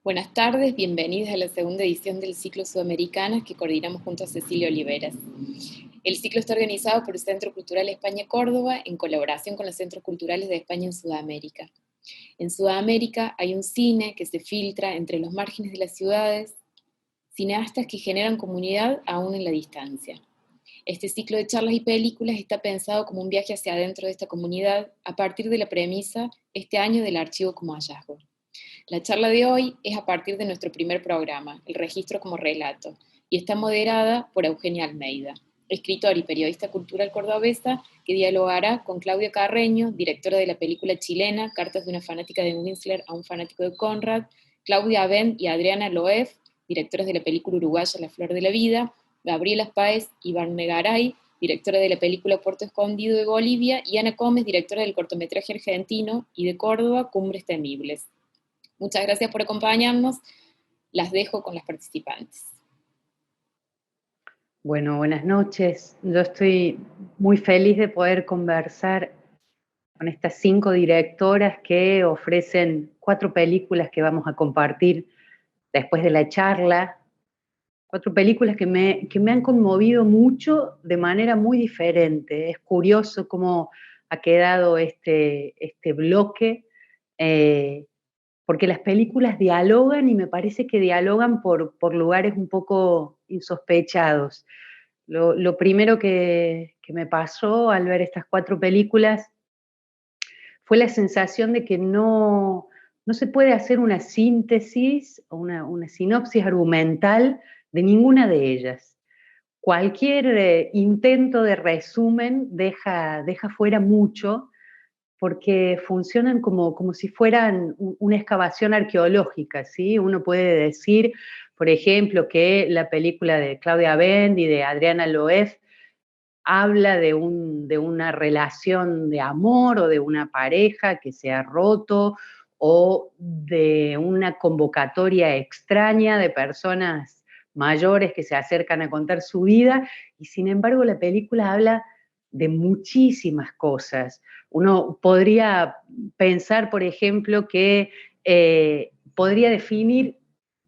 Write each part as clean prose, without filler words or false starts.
Buenas tardes, bienvenidos a la segunda edición del ciclo Sudamericanas que coordinamos junto a Cecilia Oliveras. El ciclo está organizado por el Centro Cultural España Córdoba en colaboración con los Centros Culturales de España en Sudamérica. En Sudamérica hay un cine que se filtra entre los márgenes de las ciudades, cineastas que generan comunidad aún en la distancia. Este ciclo de charlas y películas está pensado como un viaje hacia adentro de esta comunidad a partir de la premisa este año del archivo como hallazgo. La charla de hoy es a partir de nuestro primer programa, El Registro como Relato, y está moderada por Eugenia Almeida, escritora y periodista cultural cordobesa que dialogará con Claudia Carreño, directora de la película chilena Cartas de una fanática de Winsler a un fanático de Conrad, Claudia Abend y Adriana Loef, directoras de la película uruguaya La Flor de la Vida, Gabriela Páez y Barne Garay, directora de la película Puerto Escondido de Bolivia, y Ana Gómez, directora del cortometraje argentino y de Córdoba, Cumbres Temibles. Muchas gracias por acompañarnos. Las dejo con las participantes. Bueno, buenas noches. Yo estoy muy feliz de poder conversar con estas 5 directoras que ofrecen 4 películas que vamos a compartir después de la charla. 4 películas que me han conmovido mucho de manera muy diferente. Es curioso cómo ha quedado este bloque, porque las películas dialogan y me parece que dialogan por lugares un poco insospechados. Lo primero que me pasó al ver estas 4 películas fue la sensación de que no se puede hacer una síntesis o una sinopsis argumental de ninguna de ellas. Cualquier intento de resumen deja fuera mucho, porque funcionan como si fueran una excavación arqueológica, ¿sí? Uno puede decir, por ejemplo, que la película de Claudia Abend y de Adriana Loef habla de una relación de amor o de una pareja que se ha roto o de una convocatoria extraña de personas mayores que se acercan a contar su vida, y sin embargo la película habla de muchísimas cosas. Uno podría pensar, por ejemplo, que podría definir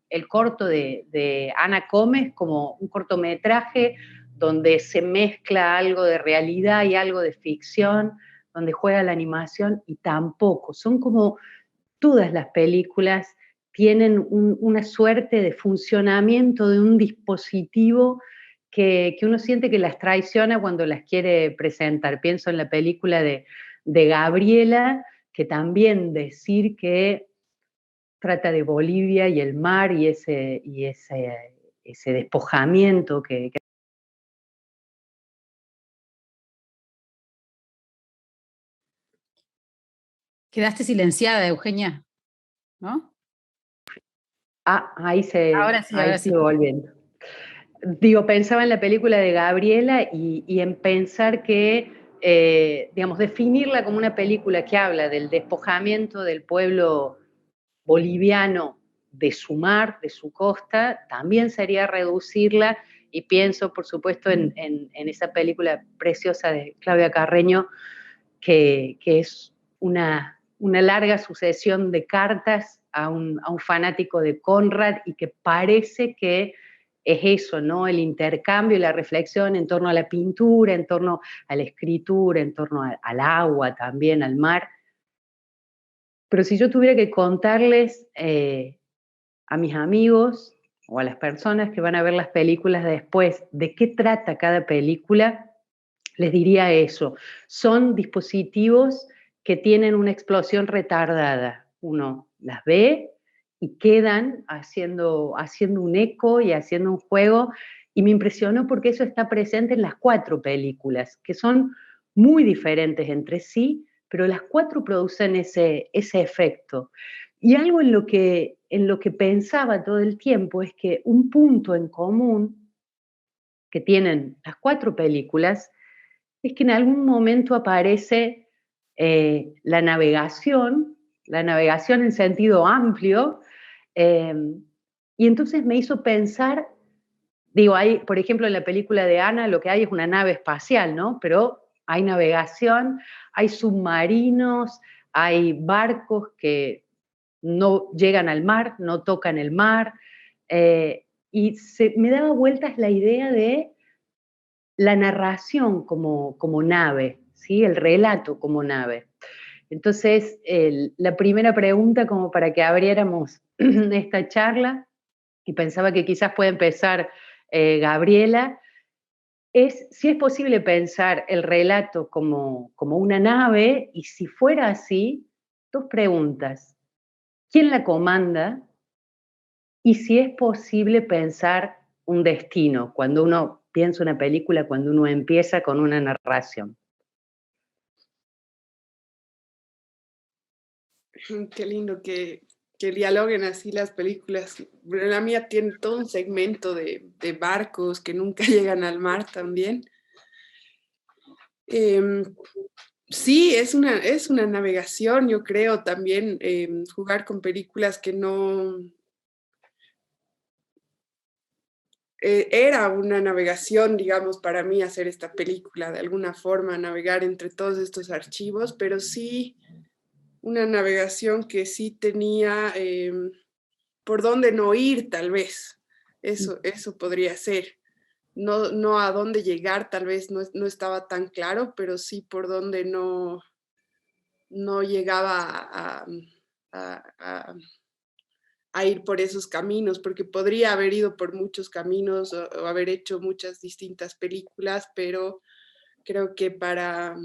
el corto de Ana Gómez como un cortometraje donde se mezcla algo de realidad y algo de ficción, donde juega la animación, y tampoco. Son como todas las películas tienen una suerte de funcionamiento de un dispositivo que uno siente que las traiciona cuando las quiere presentar. Pienso en la película de Gabriela, que también decir que trata de Bolivia y el mar y ese despojamiento que Quedaste silenciada, Eugenia, ¿no? ahí Ahora sí, ahora sí. sigo volviendo. Digo, pensaba en la película de Gabriela y en pensar que, digamos, definirla como una película que habla del despojamiento del pueblo boliviano de su mar, de su costa, también sería reducirla, y pienso, por supuesto, en esa película preciosa de Claudia Carreño, que es una larga sucesión de cartas a un fanático de Conrad, y que parece que es eso, ¿no? El intercambio y la reflexión en torno a la pintura, en torno a la escritura, en torno al agua también, al mar. Pero si yo tuviera que contarles a mis amigos o a las personas que van a ver las películas después de qué trata cada película, les diría eso. Son dispositivos que tienen una explosión retardada. Uno las ve y quedan haciendo un eco y haciendo un juego, y me impresionó porque eso está presente en las 4 películas, que son muy diferentes entre sí, pero las 4 producen ese efecto. Y algo en lo que pensaba todo el tiempo es que un punto en común que tienen las 4 películas es que en algún momento aparece la navegación en sentido amplio, eh, y entonces me hizo pensar, digo, hay, por ejemplo, en la película de Ana lo que hay es una nave espacial, ¿no? Pero hay navegación, hay submarinos, hay barcos que no llegan al mar, no tocan el mar, y me daba vueltas la idea de la narración como nave, ¿sí? El relato como nave. Entonces, la primera pregunta como para que abriéramos esta charla, y pensaba que quizás puede empezar Gabriela, es si es posible pensar el relato como una nave, y si fuera así, dos preguntas. ¿Quién la comanda? Y si es posible pensar un destino, cuando uno piensa una película, cuando uno empieza con una narración. Qué lindo que dialoguen así las películas. Bueno, la mía tiene todo un segmento de barcos que nunca llegan al mar también. Sí, es una navegación, yo creo, también jugar con películas que no... era una navegación, digamos, para mí hacer esta película, de alguna forma, navegar entre todos estos archivos, pero sí una navegación que sí tenía por dónde no ir, tal vez. Eso podría ser. No a dónde llegar, tal vez no estaba tan claro, pero sí por dónde no llegaba a ir por esos caminos, porque podría haber ido por muchos caminos o haber hecho muchas distintas películas, pero creo que para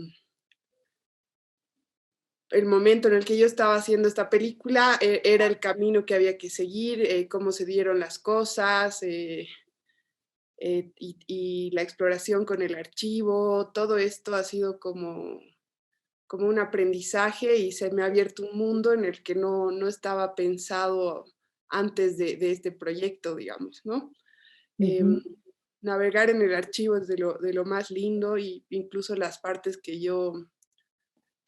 el momento en el que yo estaba haciendo esta película era el camino que había que seguir, cómo se dieron las cosas y la exploración con el archivo, todo esto ha sido como un aprendizaje y se me ha abierto un mundo en el que no estaba pensado antes de este proyecto, digamos, ¿no? Navegar en el archivo es de lo más lindo, y incluso las partes que yo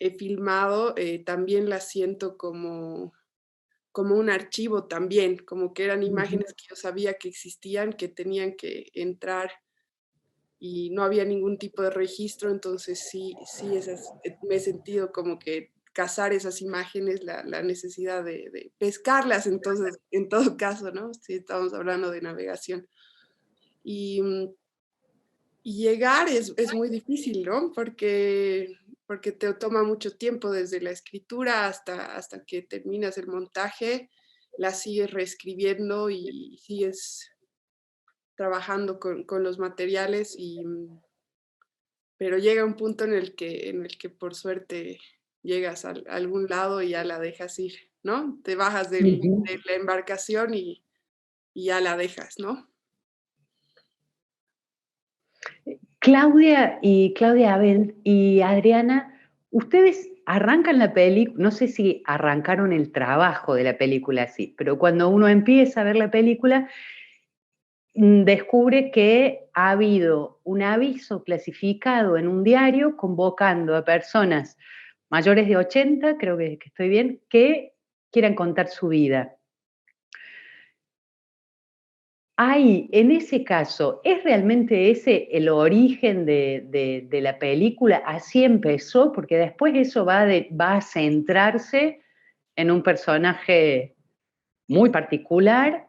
he filmado también las siento como un archivo también, como que eran imágenes que yo sabía que existían, que tenían que entrar y no había ningún tipo de registro, entonces sí, me he sentido como que cazar esas imágenes, la necesidad de pescarlas, entonces, en todo caso, ¿no? Si estamos hablando de navegación. Y llegar es muy difícil, ¿no? Porque te toma mucho tiempo desde la escritura hasta que terminas el montaje, la sigues reescribiendo y sigues trabajando con los materiales, pero llega un punto en el que por suerte llegas a algún lado y ya la dejas ir, ¿no? Te bajas de la embarcación y ya la dejas, ¿no? Claudia Abel y Adriana, ustedes arrancan la película, no sé si arrancaron el trabajo de la película así, pero cuando uno empieza a ver la película, descubre que ha habido un aviso clasificado en un diario convocando a personas mayores de 80, creo que estoy bien, que quieran contar su vida. Ahí, en ese caso, ¿es realmente ese el origen de la película? ¿Así empezó? Porque después eso va a centrarse en un personaje muy particular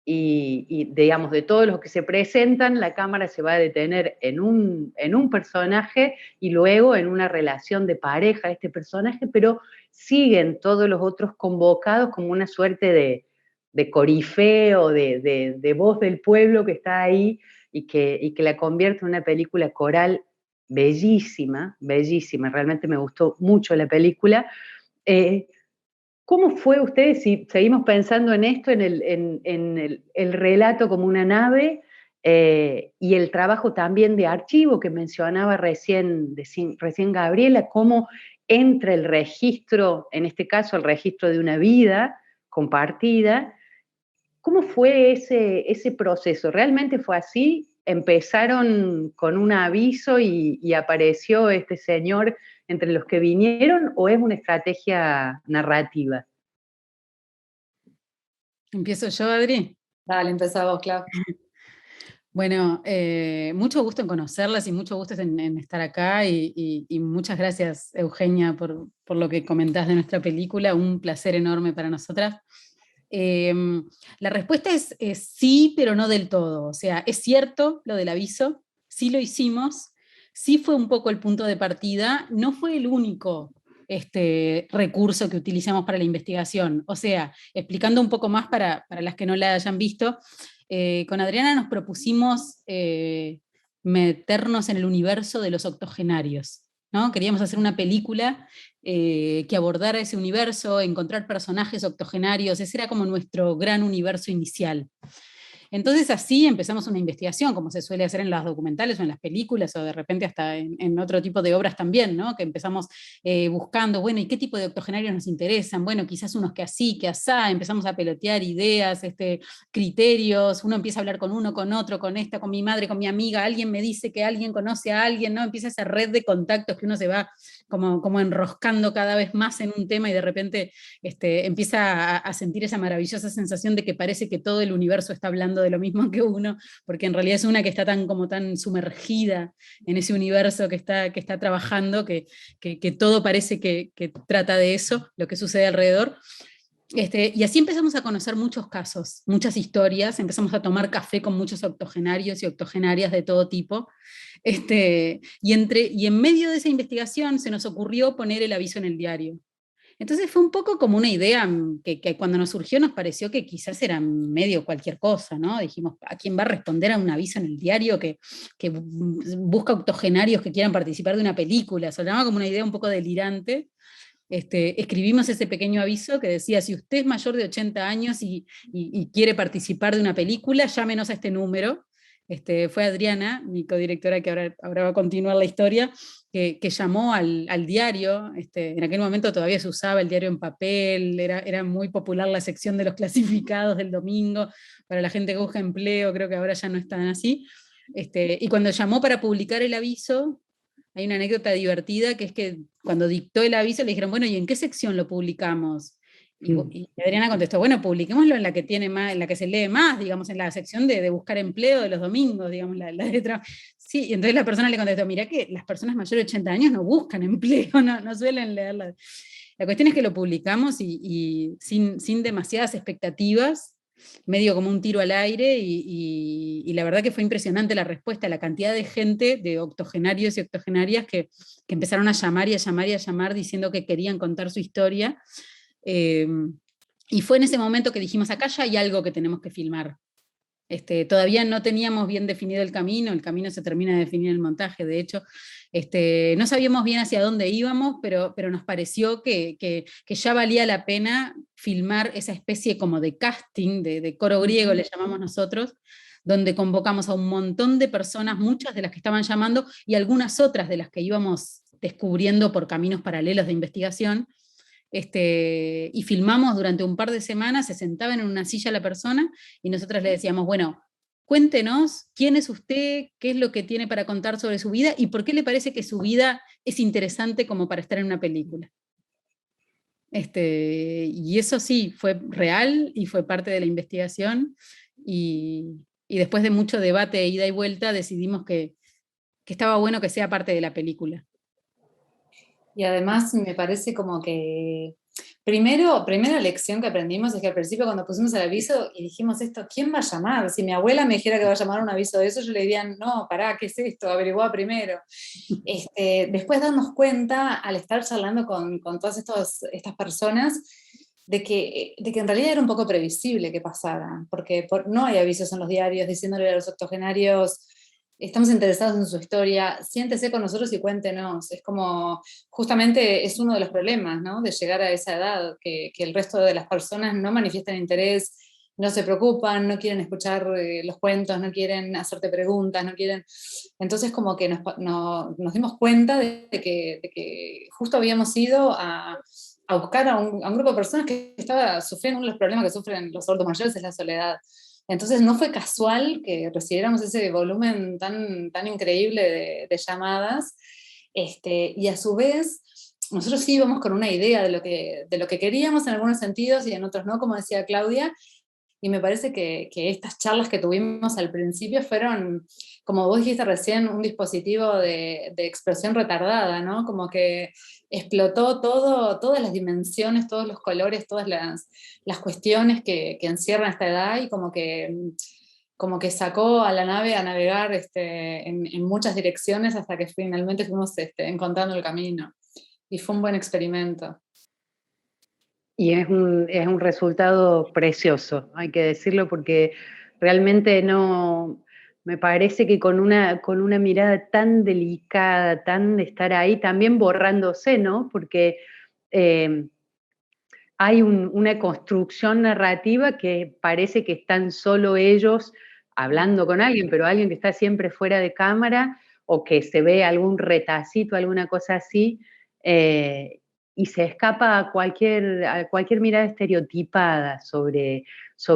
y, digamos, de todos los que se presentan, la cámara se va a detener en un personaje y luego en una relación de pareja de este personaje, pero siguen todos los otros convocados como una suerte de corifeo, de voz del pueblo que está ahí y que la convierte en una película coral bellísima, bellísima. Realmente me gustó mucho la película. ¿Cómo fue ustedes, si seguimos pensando en esto, en el relato como una nave y el trabajo también de archivo que mencionaba recién Gabriela, cómo entra el registro, en este caso el registro de una vida compartida? ¿Cómo fue ese proceso? ¿Realmente fue así? ¿Empezaron con un aviso y apareció este señor entre los que vinieron, o es una estrategia narrativa? ¿Empiezo yo, Adri? Dale, empezá vos, Clau. Bueno, mucho gusto en conocerlas y mucho gusto en estar acá y muchas gracias, Eugenia, por lo que comentás de nuestra película. Un placer enorme para nosotras. Eh, la respuesta es sí, pero no del todo. O sea, es cierto lo del aviso, sí lo hicimos, sí fue un poco el punto de partida, no fue el único recurso que utilizamos para la investigación. O sea, explicando un poco más para las que no la hayan visto, con Adriana nos propusimos meternos en el universo de los octogenarios, ¿no? Queríamos hacer una película que abordara ese universo, encontrar personajes octogenarios, ese era como nuestro gran universo inicial. Entonces así empezamos una investigación, como se suele hacer en los documentales o en las películas, o de repente hasta en otro tipo de obras también, ¿no? Que empezamos buscando, bueno, ¿y qué tipo de octogenarios nos interesan? Bueno, quizás unos que así, que asá, empezamos a pelotear ideas, criterios, uno empieza a hablar con uno, con otro, con esta, con mi madre, con mi amiga, alguien me dice que alguien conoce a alguien, ¿no? Empieza esa red de contactos que uno se va como enroscando cada vez más en un tema y de repente empieza a sentir esa maravillosa sensación de que parece que todo el universo está hablando de lo mismo que uno, porque en realidad es una que está tan sumergida en ese universo que está trabajando, que todo parece que trata de eso, lo que sucede alrededor. Y así empezamos a conocer muchos casos, muchas historias, empezamos a tomar café con muchos octogenarios y octogenarias de todo tipo. Y en medio de esa investigación se nos ocurrió poner el aviso en el diario. Entonces fue un poco como una idea que cuando nos surgió nos pareció que quizás era medio cualquier cosa, ¿no? Dijimos, ¿a quién va a responder a un aviso en el diario que busca octogenarios que quieran participar de una película? Sonaba como una idea un poco delirante. Escribimos ese pequeño aviso que decía, si usted es mayor de 80 años y quiere participar de una película, llámenos a este número. Fue Adriana, mi codirectora, que ahora va a continuar la historia, que llamó al diario. En aquel momento todavía se usaba el diario en papel, era muy popular la sección de los clasificados del domingo, para la gente que busca empleo, creo que ahora ya no es tan así. Y cuando llamó para publicar el aviso, hay una anécdota divertida que es que cuando dictó el aviso le dijeron, bueno, ¿y en qué sección lo publicamos? Y Adriana contestó, bueno, publiquémoslo en la que tiene más, en la que se lee más, digamos, en la sección de buscar empleo de los domingos, digamos, la letra. Sí, y entonces la persona le contestó, mira que las personas mayores de 80 años no buscan empleo, no suelen leerla. La cuestión es que lo publicamos y sin demasiadas expectativas, medio como un tiro al aire, y la verdad que fue impresionante la respuesta, la cantidad de gente, de octogenarios y octogenarias que empezaron a llamar y a llamar y a llamar diciendo que querían contar su historia. Y fue en ese momento que dijimos, acá ya hay algo que tenemos que filmar. Todavía no teníamos bien definido el camino se termina de definir en el montaje, de hecho. No sabíamos bien hacia dónde íbamos, pero nos pareció que ya valía la pena filmar esa especie como de casting, de coro griego le llamamos nosotros, donde convocamos a un montón de personas, muchas de las que estaban llamando, y algunas otras de las que íbamos descubriendo por caminos paralelos de investigación. Y filmamos durante un par de semanas, se sentaban en una silla la persona y nosotras le decíamos, bueno, cuéntenos quién es usted, qué es lo que tiene para contar sobre su vida y por qué le parece que su vida es interesante como para estar en una película. Y eso sí, fue real y fue parte de la investigación y después de mucho debate, ida y vuelta, decidimos que estaba bueno que sea parte de la película. Y además me parece como que, primera lección que aprendimos es que al principio cuando pusimos el aviso y dijimos esto, ¿quién va a llamar? Si mi abuela me dijera que va a llamar un aviso de eso, yo le diría, no, pará, ¿qué es esto? Averiguá primero. Después darnos cuenta, al estar charlando con todas estas personas, de que en realidad era un poco previsible que pasara, porque no hay avisos en los diarios diciéndole a los octogenarios, estamos interesados en su historia, siéntese con nosotros y cuéntenos. Es como, justamente es uno de los problemas, ¿no? De llegar a esa edad, que el resto de las personas no manifiestan interés, no se preocupan, no quieren escuchar los cuentos, no quieren hacerte preguntas, no quieren... Entonces como que nos dimos cuenta de que justo habíamos ido a buscar a un grupo de personas que estaba sufriendo uno de los problemas que sufren los adultos mayores, es la soledad. Entonces no fue casual que recibiéramos ese volumen tan increíble de llamadas, y a su vez nosotros sí íbamos con una idea de lo que queríamos en algunos sentidos y en otros no, como decía Claudia, Y me parece que estas charlas que tuvimos al principio fueron, como vos dijiste recién, un dispositivo de expresión retardada, ¿no? Como que explotó todo, todas las dimensiones, todos los colores, todas las cuestiones que encierra esta edad, y como que sacó a la nave a navegar en muchas direcciones hasta que finalmente fuimos encontrando el camino. Y fue un buen experimento. Y es un resultado precioso, hay que decirlo, porque realmente no, me parece que con una mirada tan delicada, tan de estar ahí, también borrándose, ¿no? Porque hay una construcción narrativa que parece que están solo ellos hablando con alguien, pero alguien que está siempre fuera de cámara, o que se ve algún retacito, alguna cosa así, y se escapa a cualquier mirada estereotipada sobre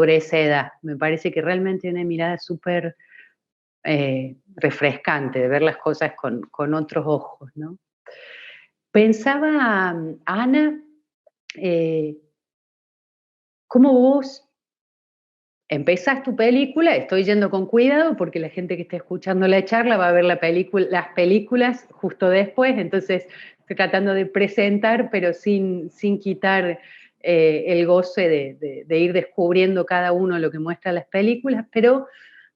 esa edad. Me parece que realmente una mirada súper refrescante de ver las cosas con otros ojos, ¿no? Pensaba, Ana, ¿cómo vos empezás tu película? Estoy yendo con cuidado porque la gente que esté escuchando la charla va a ver las películas justo después, entonces estoy tratando de presentar, pero sin quitar el goce de ir descubriendo cada uno lo que muestra las películas. Pero,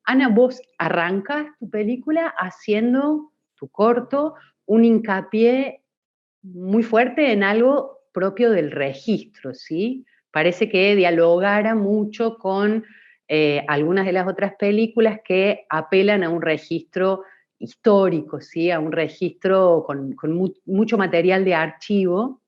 Ana, vos arrancás tu película haciendo tu corto un hincapié muy fuerte en algo propio del registro, ¿sí? Parece que dialogara mucho con algunas de las otras películas que apelan a un registro histórico, ¿sí? A un registro con mucho material de archivo.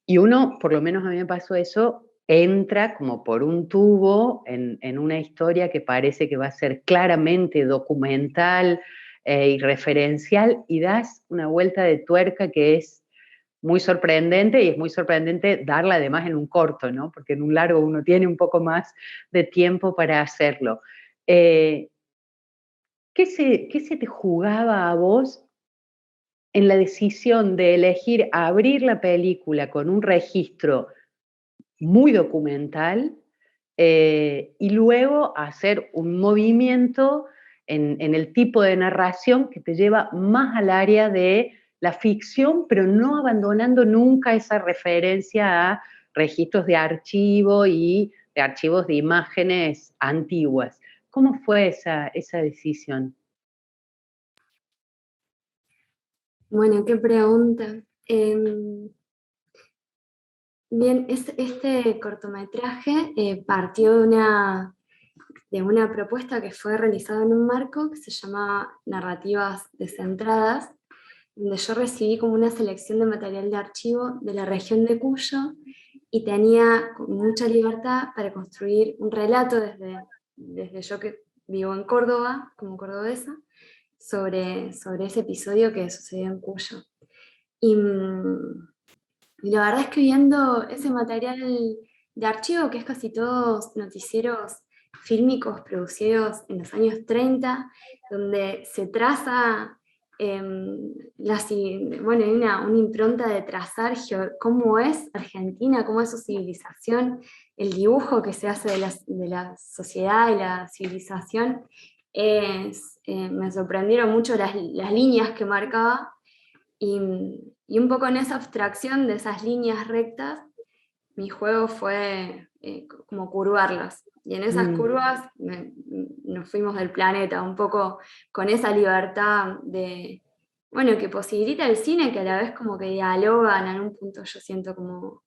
Y uno, por lo menos a mí me pasó eso, entra como por un tubo en una historia que parece que va a ser claramente documental y referencial, y das una vuelta de tuerca que es muy sorprendente, y es muy sorprendente darla además en un corto, ¿no? Porque en un largo uno tiene un poco más de tiempo para hacerlo. ¿Qué se te jugaba a vos en la decisión de elegir abrir la película con un registro muy documental y luego hacer un movimiento en el tipo de narración que te lleva más al área de la ficción, pero no abandonando nunca esa referencia a registros de archivo y de archivos de imágenes antiguas? ¿Cómo fue esa decisión? Bueno, qué pregunta. Bien, este cortometraje partió de una propuesta que fue realizada en un marco que se llama Narrativas Descentradas, donde yo recibí como una selección de material de archivo de la región de Cuyo y tenía mucha libertad para construir un relato desde yo que vivo en Córdoba, como cordobesa, sobre ese episodio que sucedió en Cuyo. Y la verdad es que viendo ese material de archivo, que es casi todos noticieros fílmicos producidos en los años 30, donde se traza, bueno, hay una impronta de trazar cómo es Argentina, cómo es su civilización, el dibujo que se hace de la sociedad y la civilización, me sorprendieron mucho las líneas que marcaba. Y un poco en esa abstracción de esas líneas rectas, mi juego fue como curvarlas. Y en esas curvas nos fuimos del planeta, un poco con esa libertad bueno, que posibilita el cine, que a la vez como que dialogan en un punto, yo siento como,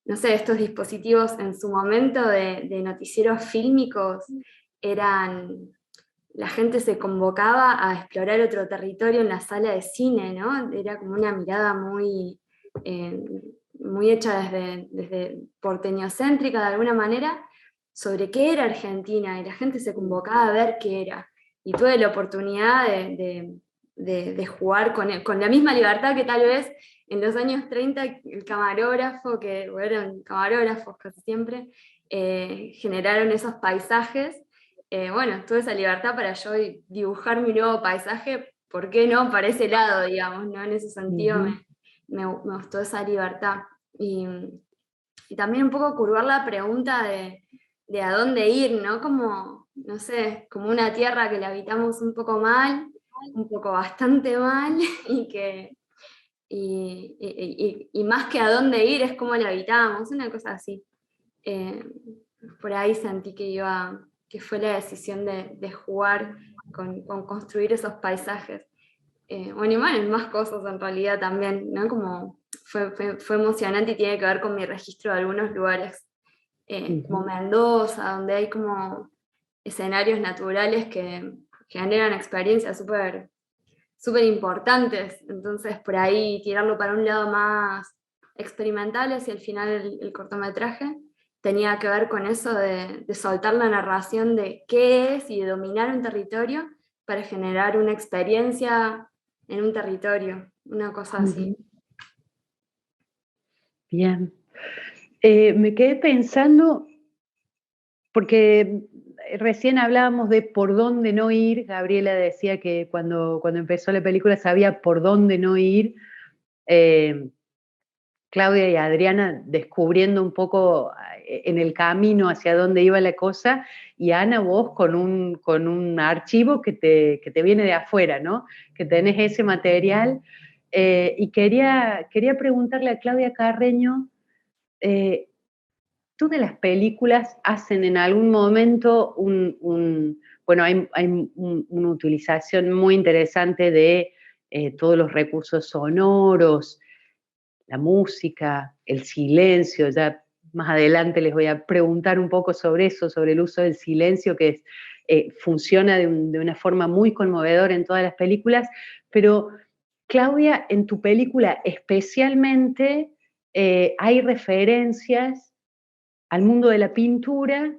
no sé, estos dispositivos en su momento de noticieros fílmicos eran... La gente se convocaba a explorar otro territorio en la sala de cine, ¿no? Era como una mirada muy hecha desde porteñocéntrica de alguna manera, sobre qué era Argentina, y la gente se convocaba a ver qué era. Y tuve la oportunidad de jugar con la misma libertad que tal vez en los años 30 el camarógrafo, que eran camarógrafos casi siempre, generaron esos paisajes. Bueno, tuve esa libertad para yo dibujar mi nuevo paisaje, ¿por qué no? Para ese lado, digamos, ¿no? En ese sentido me gustó esa libertad. Y también un poco curvar la pregunta de a dónde ir, ¿no? Como, no sé, como una tierra que la habitamos un poco mal, un poco bastante mal, y que y más que a dónde ir es cómo la habitamos, una cosa así. Eh, por ahí sentí que fue la decisión de jugar con construir esos paisajes. Bueno, y bueno, más cosas en realidad también, ¿no? Como fue emocionante y tiene que ver con mi registro de algunos lugares, como Mendoza, donde hay como escenarios naturales que generan experiencias súper súper importantes. Entonces, por ahí tirarlo para un lado más experimental hacia el final el cortometraje tenía que ver con eso de soltar la narración de qué es y de dominar un territorio para generar una experiencia en un territorio, una cosa así. Bien. Me quedé pensando, porque recién hablábamos de por dónde no ir. Gabriela decía que cuando empezó la película sabía por dónde no ir. Claudia y Adriana descubriendo un poco en el camino hacia dónde iba la cosa, y Ana, vos con un archivo que te viene de afuera, ¿no? Que tenés ese material. Y quería preguntarle a Claudia Carreño, ¿tú de las películas hacen en algún momento bueno, hay una utilización muy interesante de todos los recursos sonoros, la música, el silencio? Ya más adelante les voy a preguntar un poco sobre eso, sobre el uso del silencio, que funciona de una forma muy conmovedora en todas las películas. Pero, Claudia, en tu película especialmente hay referencias al mundo de la pintura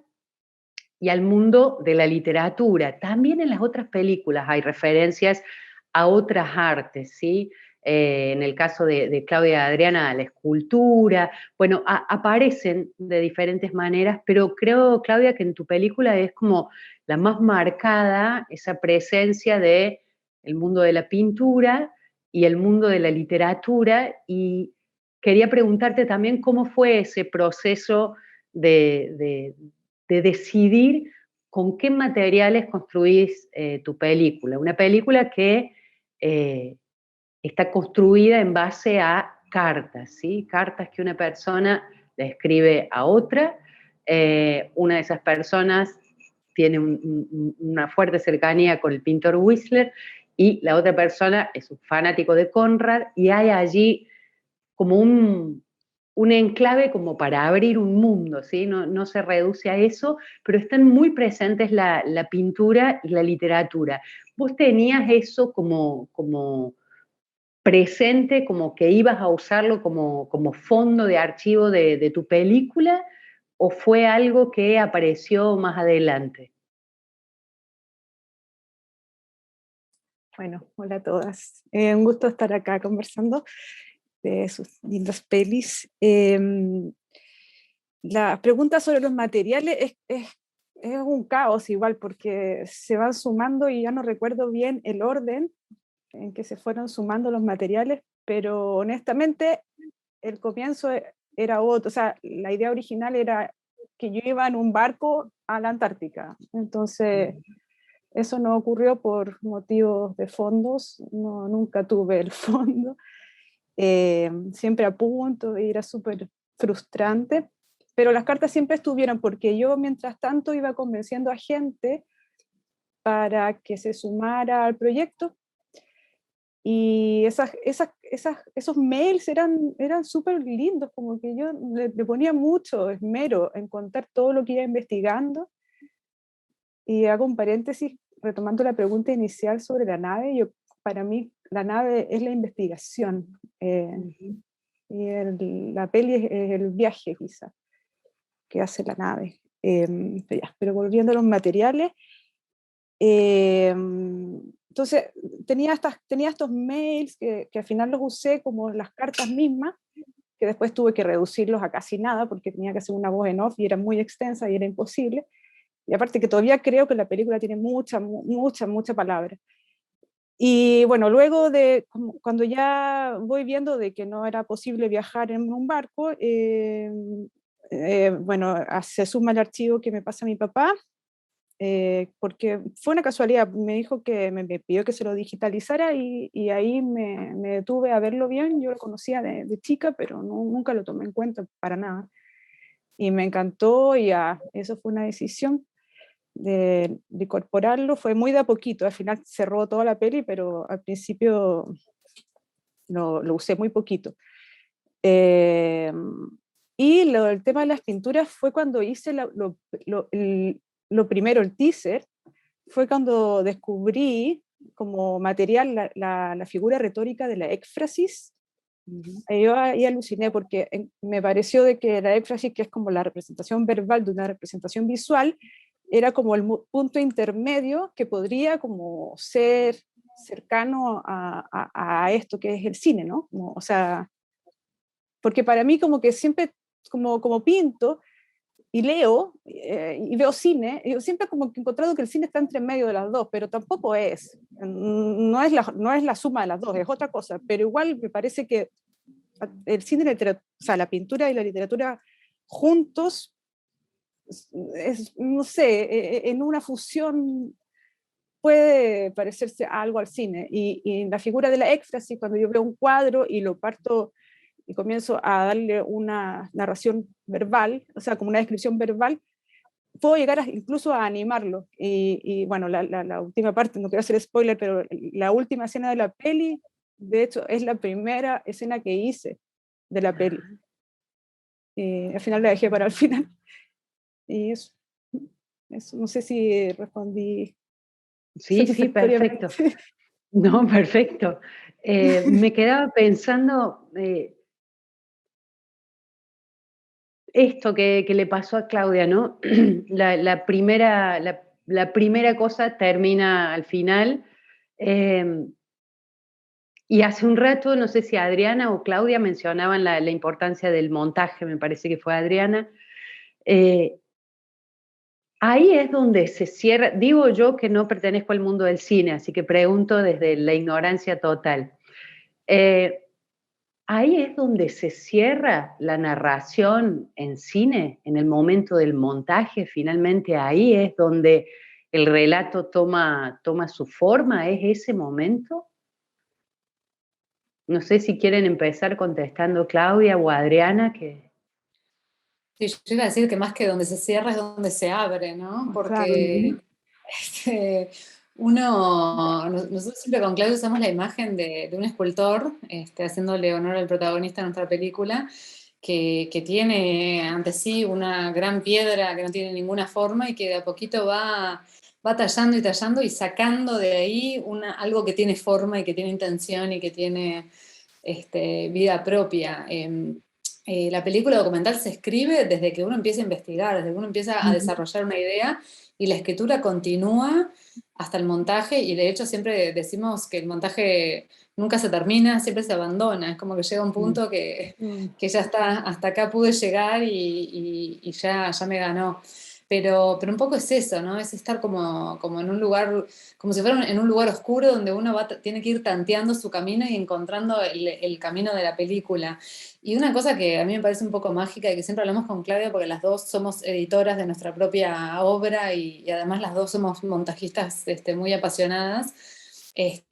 y al mundo de la literatura. También en las otras películas hay referencias a otras artes, ¿sí? En el caso de Claudia y Adriana, a la escultura. Bueno, aparecen de diferentes maneras, pero creo, Claudia, que en tu película es como la más marcada esa presencia de el mundo de la pintura y el mundo de la literatura. Y quería preguntarte también cómo fue ese proceso de decidir con qué materiales construís tu película. Una película que está construida en base a cartas, ¿sí? Cartas que una persona le escribe a otra. Una de esas personas tiene una fuerte cercanía con el pintor Whistler, y la otra persona es un fanático de Conrad, y hay allí como un enclave como para abrir un mundo, ¿sí? No se reduce a eso, pero están muy presentes la pintura y la literatura. ¿Vos tenías eso como presente, como que ibas a usarlo como fondo de archivo de tu película, o fue algo que apareció más adelante? Bueno, hola a todas. Un gusto estar acá conversando de sus lindas pelis. La pregunta sobre los materiales es un caos igual, porque se van sumando y ya no recuerdo bien el orden en que se fueron sumando los materiales, pero honestamente el comienzo era otro. O sea, la idea original era que yo iba en un barco a la Antártica. Entonces, eso no ocurrió por motivos de fondos, no, nunca tuve el fondo. Siempre a punto y era súper frustrante, pero las cartas siempre estuvieron, porque yo mientras tanto iba convenciendo a gente para que se sumara al proyecto, y esos mails eran súper lindos, como que yo le ponía mucho esmero en contar todo lo que iba investigando. Y hago un paréntesis retomando la pregunta inicial sobre la nave. Para mí la nave es la investigación, y la peli es el viaje quizá que hace la nave. Pero volviendo a los materiales, entonces tenía estos mails que al final los usé como las cartas mismas, que después tuve que reducirlos a casi nada porque tenía que hacer una voz en off y era muy extensa y era imposible. Y aparte que todavía creo que la película tiene mucha palabra. Y bueno, luego cuando ya voy viendo de que no era posible viajar en un barco, bueno, se suma el archivo que me pasa mi papá, porque fue una casualidad, me dijo que me pidió que se lo digitalizara y ahí me detuve a verlo bien. Yo lo conocía de chica, pero nunca lo tomé en cuenta para nada. Y me encantó y eso fue una decisión de incorporarlo. Fue muy de a poquito, al final cerró toda la peli, pero al principio lo usé muy poquito. Y el tema de las pinturas fue cuando hice lo primero, el teaser, fue cuando descubrí como material la figura retórica de la éfrasis. Yo ahí aluciné porque me pareció de que la éfrasis, que es como la representación verbal de una representación visual, era como el punto intermedio que podría como ser cercano a esto que es el cine, ¿no? Como, o sea, porque para mí como que siempre, como pinto y leo y veo cine, yo siempre como que he encontrado que el cine está entre medio de las dos, pero tampoco es, no es la suma de las dos, es otra cosa, pero igual me parece que el cine y la literatura, o sea, la pintura y la literatura juntos, no sé, en una fusión puede parecerse algo al cine, y la figura de la éxtasis, cuando yo veo un cuadro y lo parto y comienzo a darle una narración verbal, o sea, como una descripción verbal, puedo llegar incluso a animarlo. Y bueno, la última parte, no quiero hacer spoiler, pero la última escena de la peli, de hecho, es la primera escena que hice de la peli. Al final la dejé para el final. Y eso no sé si respondí. Sí, sí, perfecto. No, perfecto. Me quedaba pensando esto que le pasó a Claudia, ¿no? La primera cosa termina al final. Y hace un rato, no sé si Adriana o Claudia mencionaban la importancia del montaje, me parece que fue Adriana. Ahí es donde se cierra, digo yo que no pertenezco al mundo del cine, así que pregunto desde la ignorancia total. Ahí es donde se cierra la narración en cine, en el momento del montaje, finalmente ahí es donde el relato toma su forma, ¿es ese momento? No sé si quieren empezar contestando Claudia o Adriana, que... Sí, yo iba a decir que más que donde se cierra es donde se abre, ¿no? Porque nosotros siempre con Claudia usamos la imagen de un escultor, haciéndole honor al protagonista de nuestra película, que tiene ante sí una gran piedra que no tiene ninguna forma y que de a poquito va tallando y tallando y sacando de ahí algo que tiene forma y que tiene intención y que tiene vida propia. La película documental se escribe desde que uno empieza a investigar, desde que uno empieza a desarrollar una idea y la escritura continúa hasta el montaje, y de hecho siempre decimos que el montaje nunca se termina, siempre se abandona, es como que llega un punto que ya está, hasta acá pude llegar y ya me ganó. Pero un poco es eso, ¿no? Es estar como en un lugar, como si fuera en un lugar oscuro donde uno tiene que ir tanteando su camino y encontrando el camino de la película. Y una cosa que a mí me parece un poco mágica y que siempre hablamos con Claudia, porque las dos somos editoras de nuestra propia obra y además las dos somos montajistas muy apasionadas, que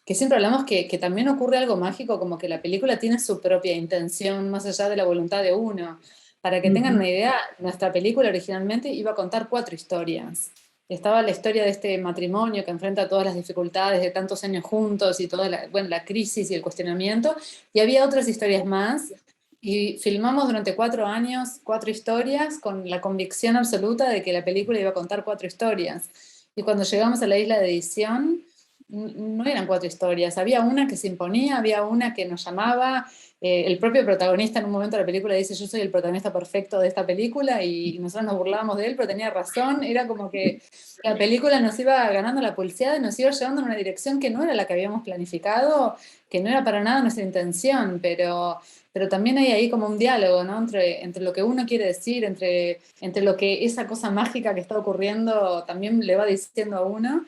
siempre hablamos que también ocurre algo mágico, como que la película tiene su propia intención más allá de la voluntad de uno. Para que tengan una idea, nuestra película originalmente iba a contar 4 historias. Estaba la historia de este matrimonio que enfrenta todas las dificultades de tantos años juntos y toda la crisis y el cuestionamiento, y había otras historias más, y filmamos durante 4 años 4 historias con la convicción absoluta de que la película iba a contar 4 historias. Y cuando llegamos a la isla de edición, no eran 4 historias, había una que se imponía, había una que nos llamaba. El propio protagonista en un momento de la película dice: yo soy el protagonista perfecto de esta película, y nosotros nos burlábamos de él, pero tenía razón. Era como que la película nos iba ganando la pulseada y nos iba llevando en una dirección que no era la que habíamos planificado, que no era para nada nuestra intención, pero también hay ahí como un diálogo, ¿no? entre lo que uno quiere decir, entre lo que esa cosa mágica que está ocurriendo también le va diciendo a uno.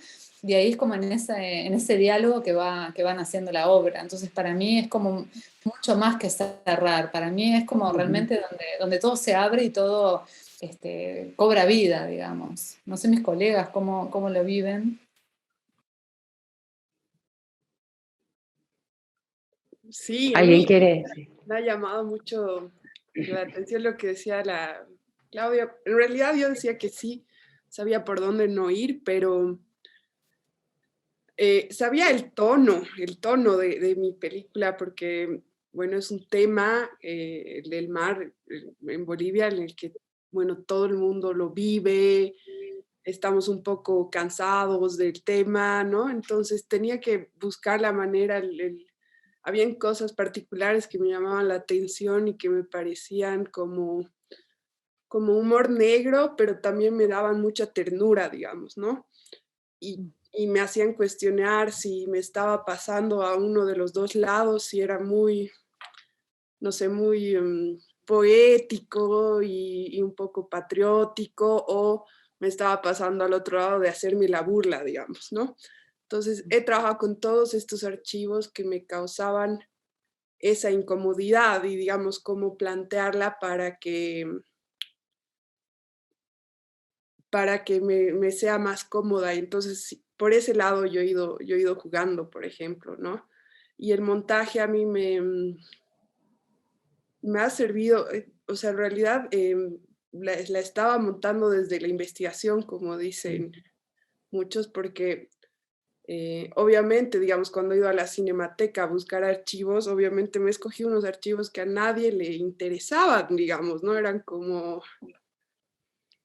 de ahí es como en ese diálogo que van haciendo la obra. Entonces para mí es como mucho más que cerrar, para mí es como realmente donde todo se abre y todo cobra vida, digamos. No sé mis colegas cómo lo viven. Sí, a ¿Alguien mí quiere? Sí. me ha llamado mucho la atención lo que decía la Claudia. En realidad yo decía que sí, sabía por dónde no ir, pero sabía el tono de mi película, porque, bueno, es un tema, el del mar en Bolivia, en el que, bueno, todo el mundo lo vive, estamos un poco cansados del tema, ¿no? Entonces tenía que buscar la manera, habían cosas particulares que me llamaban la atención y que me parecían como humor negro, pero también me daban mucha ternura, digamos, ¿no? Y me hacían cuestionar si me estaba pasando a uno de los dos lados, si era muy, no sé, muy poético y un poco patriótico, o me estaba pasando al otro lado de hacerme la burla, digamos, ¿no? Entonces he trabajado con todos estos archivos que me causaban esa incomodidad y, digamos, cómo plantearla para que me sea más cómoda. Y entonces, por ese lado yo he ido jugando, por ejemplo, ¿no? Y el montaje a mí me ha servido, o sea, en realidad la estaba montando desde la investigación, como dicen muchos, porque obviamente, digamos, cuando he ido a la Cinemateca a buscar archivos, obviamente me escogí unos archivos que a nadie le interesaban, digamos, ¿no? Eran como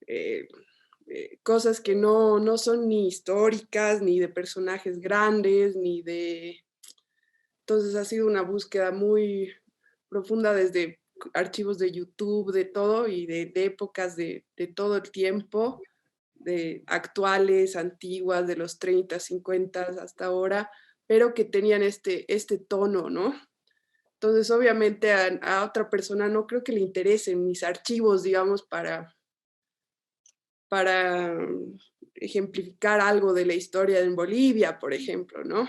eh, cosas que no son ni históricas, ni de personajes grandes, ni de... Entonces ha sido una búsqueda muy profunda desde archivos de YouTube, de todo, y de épocas de todo el tiempo, de actuales, antiguas, de los 30, 50 hasta ahora, pero que tenían este tono, ¿no? Entonces, obviamente a otra persona no creo que le interesen mis archivos, digamos, para ejemplificar algo de la historia en Bolivia, por ejemplo, ¿no?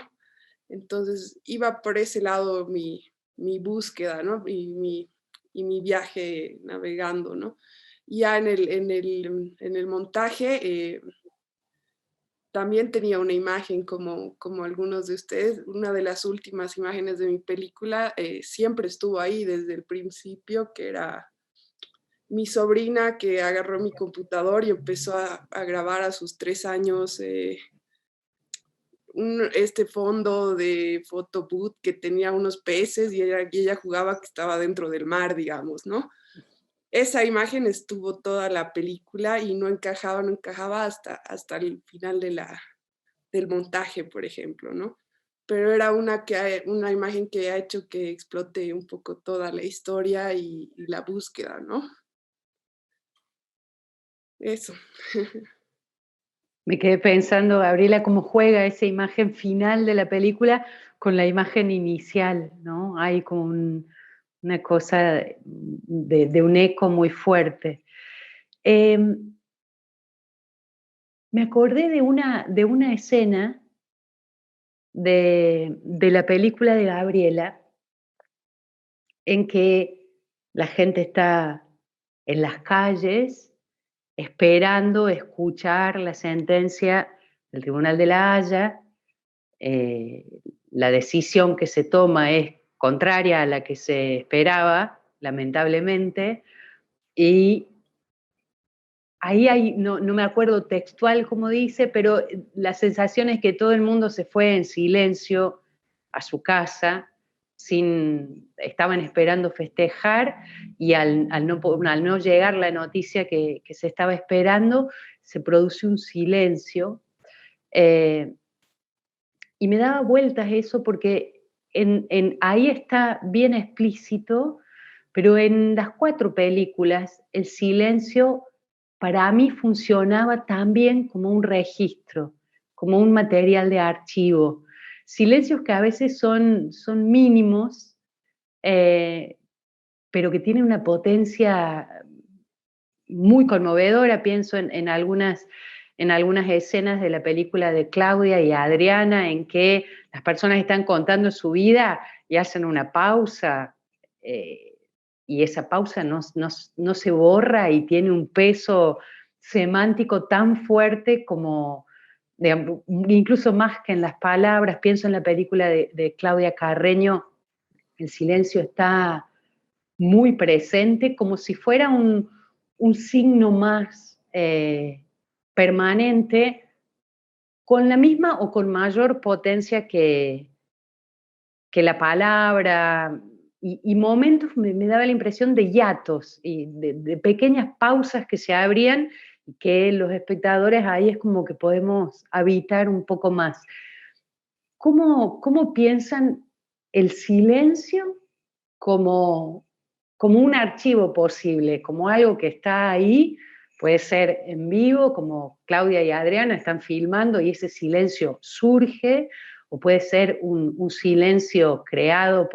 Entonces iba por ese lado mi búsqueda, ¿no? Y mi viaje navegando, ¿no? Ya en el montaje también tenía una imagen como algunos de ustedes, una de las últimas imágenes de mi película siempre estuvo ahí desde el principio, que era mi sobrina que agarró mi computador y empezó a grabar a sus 3 años este fondo de photobooth que tenía unos peces y ella jugaba que estaba dentro del mar, digamos, ¿no? Esa imagen estuvo toda la película y no encajaba hasta el final del montaje, por ejemplo, ¿no? Pero era una imagen que ha hecho que explote un poco toda la historia y la búsqueda, ¿no? Eso. Me quedé pensando, Gabriela, cómo juega esa imagen final de la película con la imagen inicial, ¿no? Hay como una cosa de un eco muy fuerte. Me acordé de una escena de la película de Gabriela en que la gente está en las calles esperando escuchar la sentencia del Tribunal de la Haya. eh, la decisión que se toma es contraria a la que se esperaba, lamentablemente, y ahí hay, no me acuerdo textual como dice, pero la sensación es que todo el mundo se fue en silencio a su casa, estaban esperando festejar y al no llegar la noticia que se estaba esperando, se produce un silencio. Y me daba vueltas eso porque ahí está bien explícito, pero en las 4 películas el silencio para mí funcionaba también como un registro, como un material de archivo. Silencios que a veces son mínimos, pero que tienen una potencia muy conmovedora. Pienso en en algunas escenas de la película de Claudia y Adriana, en que las personas están contando su vida y hacen una pausa, y esa pausa no se borra y tiene un peso semántico tan fuerte como, digamos, incluso más que en las palabras. Pienso en la película de Claudia Carreño, el silencio está muy presente, como si fuera un signo más permanente, con la misma o con mayor potencia que la palabra, y momentos me daba la impresión de hiatos, y de pequeñas pausas que se abrían, y que los espectadores ahí es como que podemos habitar un poco más. ¿Cómo piensan el silencio como un archivo posible, como algo que está ahí? Puede ser en vivo, como Claudia y Adriana están filmando y ese silencio surge, o puede ser un silencio creado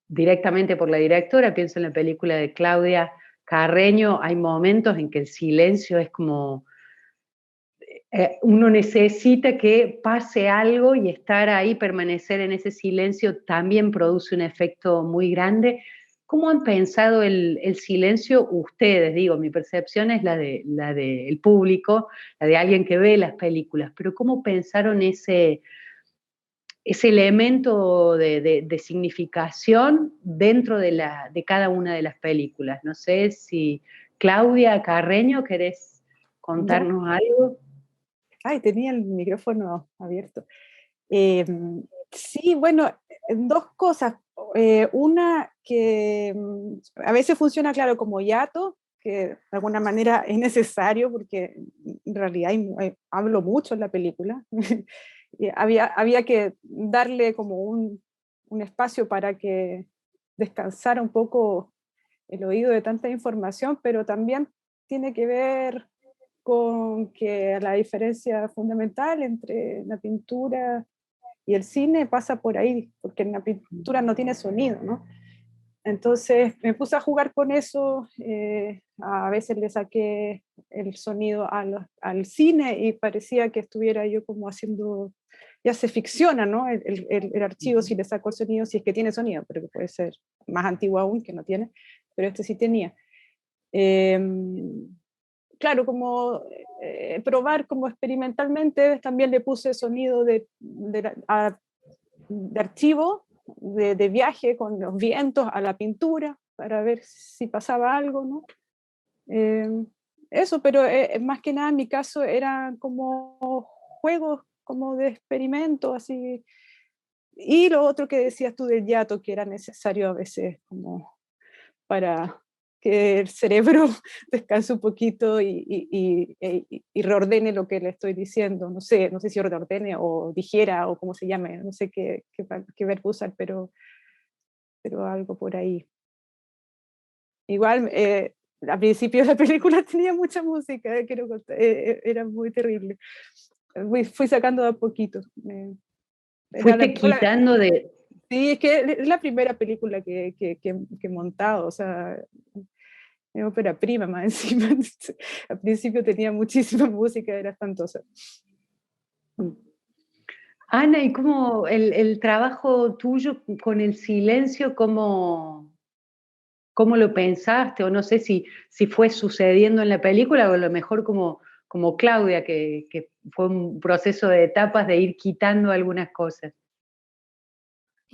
directamente por la directora. Pienso en la película de Claudia Carreño, hay momentos en que el silencio es como, uno necesita que pase algo, y estar ahí, permanecer en ese silencio, también produce un efecto muy grande. ¿Cómo han pensado el silencio ustedes? Digo, mi percepción es la del público, la de alguien que ve las películas, pero ¿cómo pensaron ese elemento de significación dentro de cada una de las películas? No sé si Claudia Carreño, ¿querés ¿Ya? contarnos algo? Ay, tenía el micrófono abierto. Sí, bueno, dos cosas. Una que a veces funciona, claro, como hiato, que de alguna manera es necesario porque en realidad hablo mucho en la película. Y había que darle como un espacio para que descansara un poco el oído de tanta información, pero también tiene que ver con que la diferencia fundamental entre la pintura y el cine pasa por ahí, porque en la pintura no tiene sonido, ¿no? Entonces me puse a jugar con eso, a veces le saqué el sonido al cine y parecía que estuviera yo como haciendo, ya se ficciona, ¿no? El archivo, si le saco el sonido, si es que tiene sonido, pero que puede ser más antiguo aún, que no tiene, pero este sí tenía. Claro, como probar como experimentalmente, también le puse sonido de archivo, de viaje con los vientos a la pintura, para ver si pasaba algo, ¿no? Eso, pero más que nada en mi caso eran como juegos como de experimento, así. Y lo otro que decías tú del hiato, que era necesario a veces como para que el cerebro descanse un poquito y reordene lo que le estoy diciendo. No sé si reordene o digiera o cómo se llame, no sé qué verbo usar, pero algo por ahí. Igual, al principio de la película tenía mucha música, quiero contar, era muy terrible. Fui sacando de a poquito. Fuiste quitando de... Sí, es que es la primera película que he montado, o sea, es ópera prima más encima. Al principio tenía muchísima música, era espantosa. Ana, ¿y cómo el trabajo tuyo con el silencio, cómo lo pensaste? O no sé si fue sucediendo en la película, o a lo mejor como Claudia, que fue un proceso de etapas de ir quitando algunas cosas.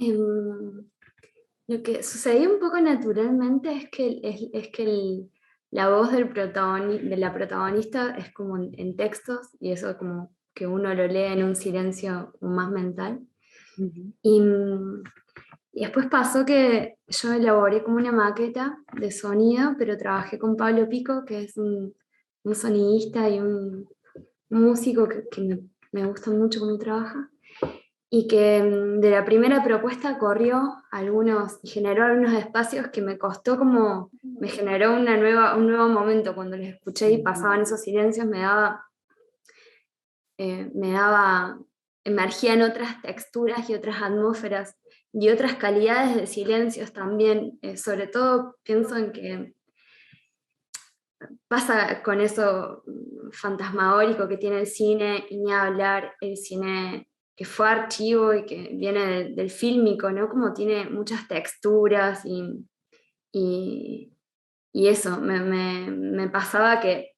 Lo que sucedió un poco naturalmente es que la voz de la protagonista es como en textos, y eso como que uno lo lee en un silencio más mental. Uh-huh. Y después pasó que yo elaboré como una maqueta de sonido, pero trabajé con Pablo Pico, que es un sonidista y un músico que me gusta mucho cómo trabaja, y que de la primera propuesta corrió y generó algunos espacios que me costó, como me generó un nuevo momento cuando los escuché y pasaban esos silencios, emergían otras texturas y otras atmósferas y otras calidades de silencios también. Sobre todo pienso en que pasa con eso fantasmagórico que tiene el cine, y ni hablar el cine que fue archivo y que viene del fílmico, ¿no? Como tiene muchas texturas y, y eso, me pasaba que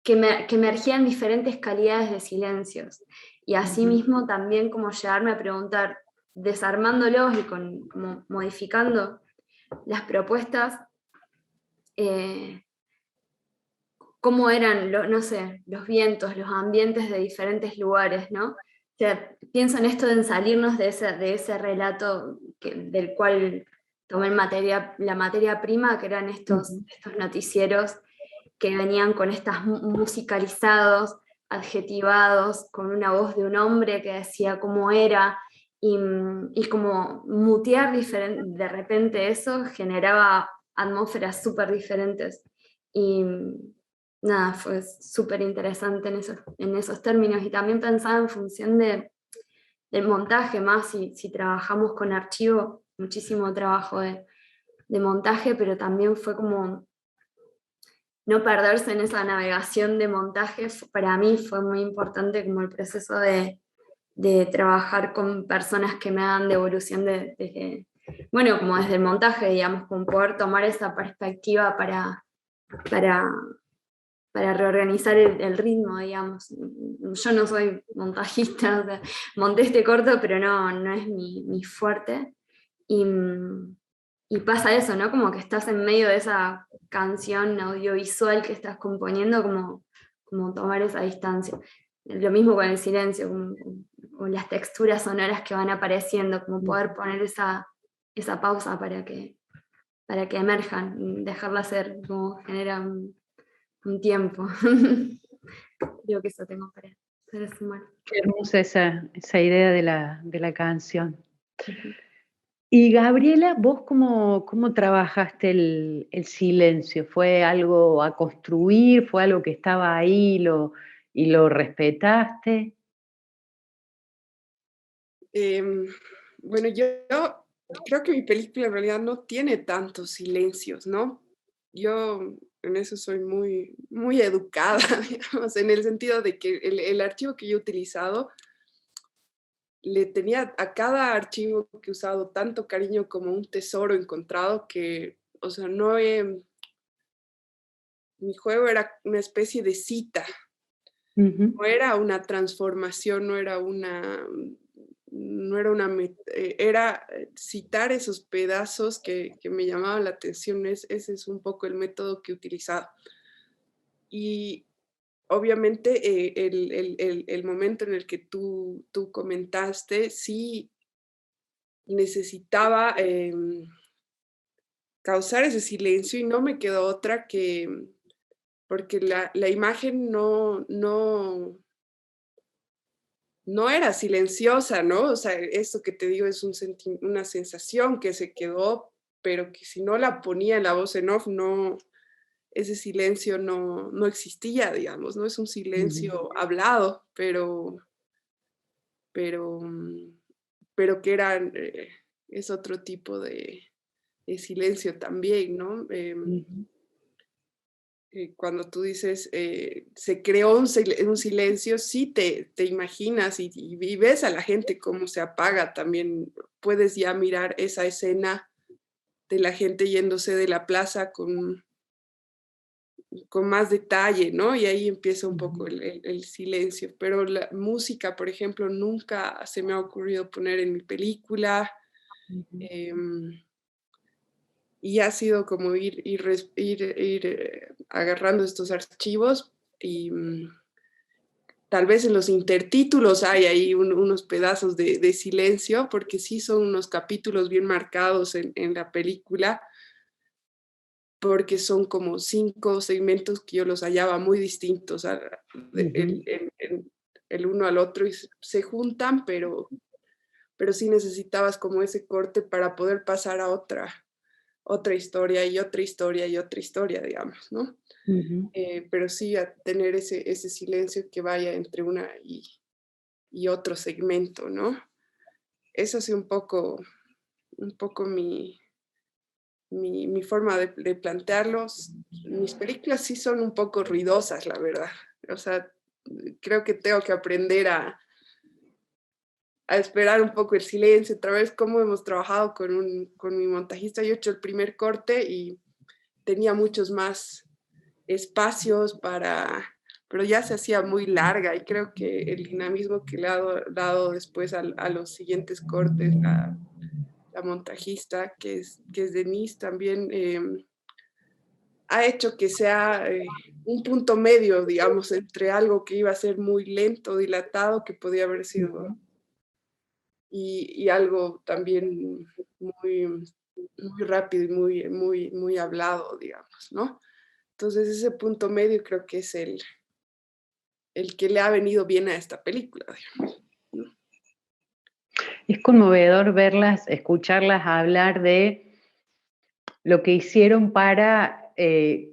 emergían diferentes calidades de silencios. Y asimismo también como llegarme a preguntar, desarmándolos y como modificando las propuestas, cómo eran, no sé, los vientos, los ambientes de diferentes lugares, ¿no? O sea, pienso en esto de salirnos de ese relato del cual tomé la materia prima, que eran estos noticieros que venían con estas musicalizados, adjetivados, con una voz de un hombre que decía cómo era, y como mutear de repente eso generaba atmósferas súper diferentes. Y nada, fue súper interesante en esos términos, y también pensaba en función del montaje, más si trabajamos con archivo, muchísimo trabajo de montaje, pero también fue como no perderse en esa navegación de montaje. Para mí fue muy importante como el proceso de trabajar con personas que me hagan devolución bueno, como desde el montaje, digamos, como poder tomar esa perspectiva para reorganizar el ritmo, digamos. Yo no soy montajista, o sea, monté este corto, pero no es mi fuerte. Y pasa eso, ¿no? Como que estás en medio de esa canción audiovisual que estás componiendo, como tomar esa distancia. Lo mismo con el silencio, con las texturas sonoras que van apareciendo, como poder poner esa pausa para que emerjan, dejarla ser, como genera un tiempo. Creo que eso tengo para sumar. Qué hermosa esa idea de la canción. Y Gabriela, ¿vos cómo trabajaste el silencio? ¿Fue algo a construir? ¿Fue algo que estaba ahí y lo respetaste? Bueno, yo creo que mi película en realidad no tiene tantos silencios, ¿no? Yo en eso soy muy, muy educada, digamos, en el sentido de que el archivo que yo he utilizado le tenía a cada archivo que he usado tanto cariño como un tesoro encontrado que, o sea, mi juego era una especie de cita, no era una transformación, era citar esos pedazos que me llamaban la atención. Ese es un poco el método que he utilizado. Y obviamente el momento en el que tú comentaste, sí necesitaba causar ese silencio y no me quedó otra porque la imagen no era silenciosa, ¿no? O sea, esto que te digo es una sensación que se quedó, pero que si no la ponía en la voz en off, ese silencio no existía, digamos, no es un silencio hablado, pero, pero que es otro tipo de silencio también, ¿no? Cuando tú dices, se creó un silencio, sí te imaginas y ves a la gente cómo se apaga también. Puedes ya mirar esa escena de la gente yéndose de la plaza con más detalle, ¿no? Y ahí empieza un poco el silencio. Pero la música, por ejemplo, nunca se me ha ocurrido poner en mi película. Y ha sido como ir agarrando estos archivos y tal vez en los intertítulos hay ahí unos pedazos de silencio, porque sí son unos capítulos bien marcados en la película, porque son como 5 segmentos que yo los hallaba muy distintos el uno al otro y se juntan, pero sí necesitabas como ese corte para poder pasar a otra historia y otra historia y otra historia, digamos, ¿no? Pero sí a tener ese silencio que vaya entre una y otro segmento, ¿no? Eso sí un poco mi mi forma de plantearlos. Mis películas sí son un poco ruidosas, la verdad. O sea, creo que tengo que aprender a esperar un poco el silencio. Otra vez, como hemos trabajado con mi montajista, yo he hecho el primer corte y tenía muchos más espacios pero ya se hacía muy larga, y creo que el dinamismo que le ha dado después a los siguientes cortes, la montajista, que es Denise, también ha hecho que sea un punto medio, digamos, entre algo que iba a ser muy lento, dilatado, que podía haber sido, y algo también muy, muy rápido y muy hablado, digamos, ¿no? Entonces ese punto medio creo que es el que le ha venido bien a esta película, digamos, ¿no? Es conmovedor verlas, escucharlas hablar de lo que hicieron para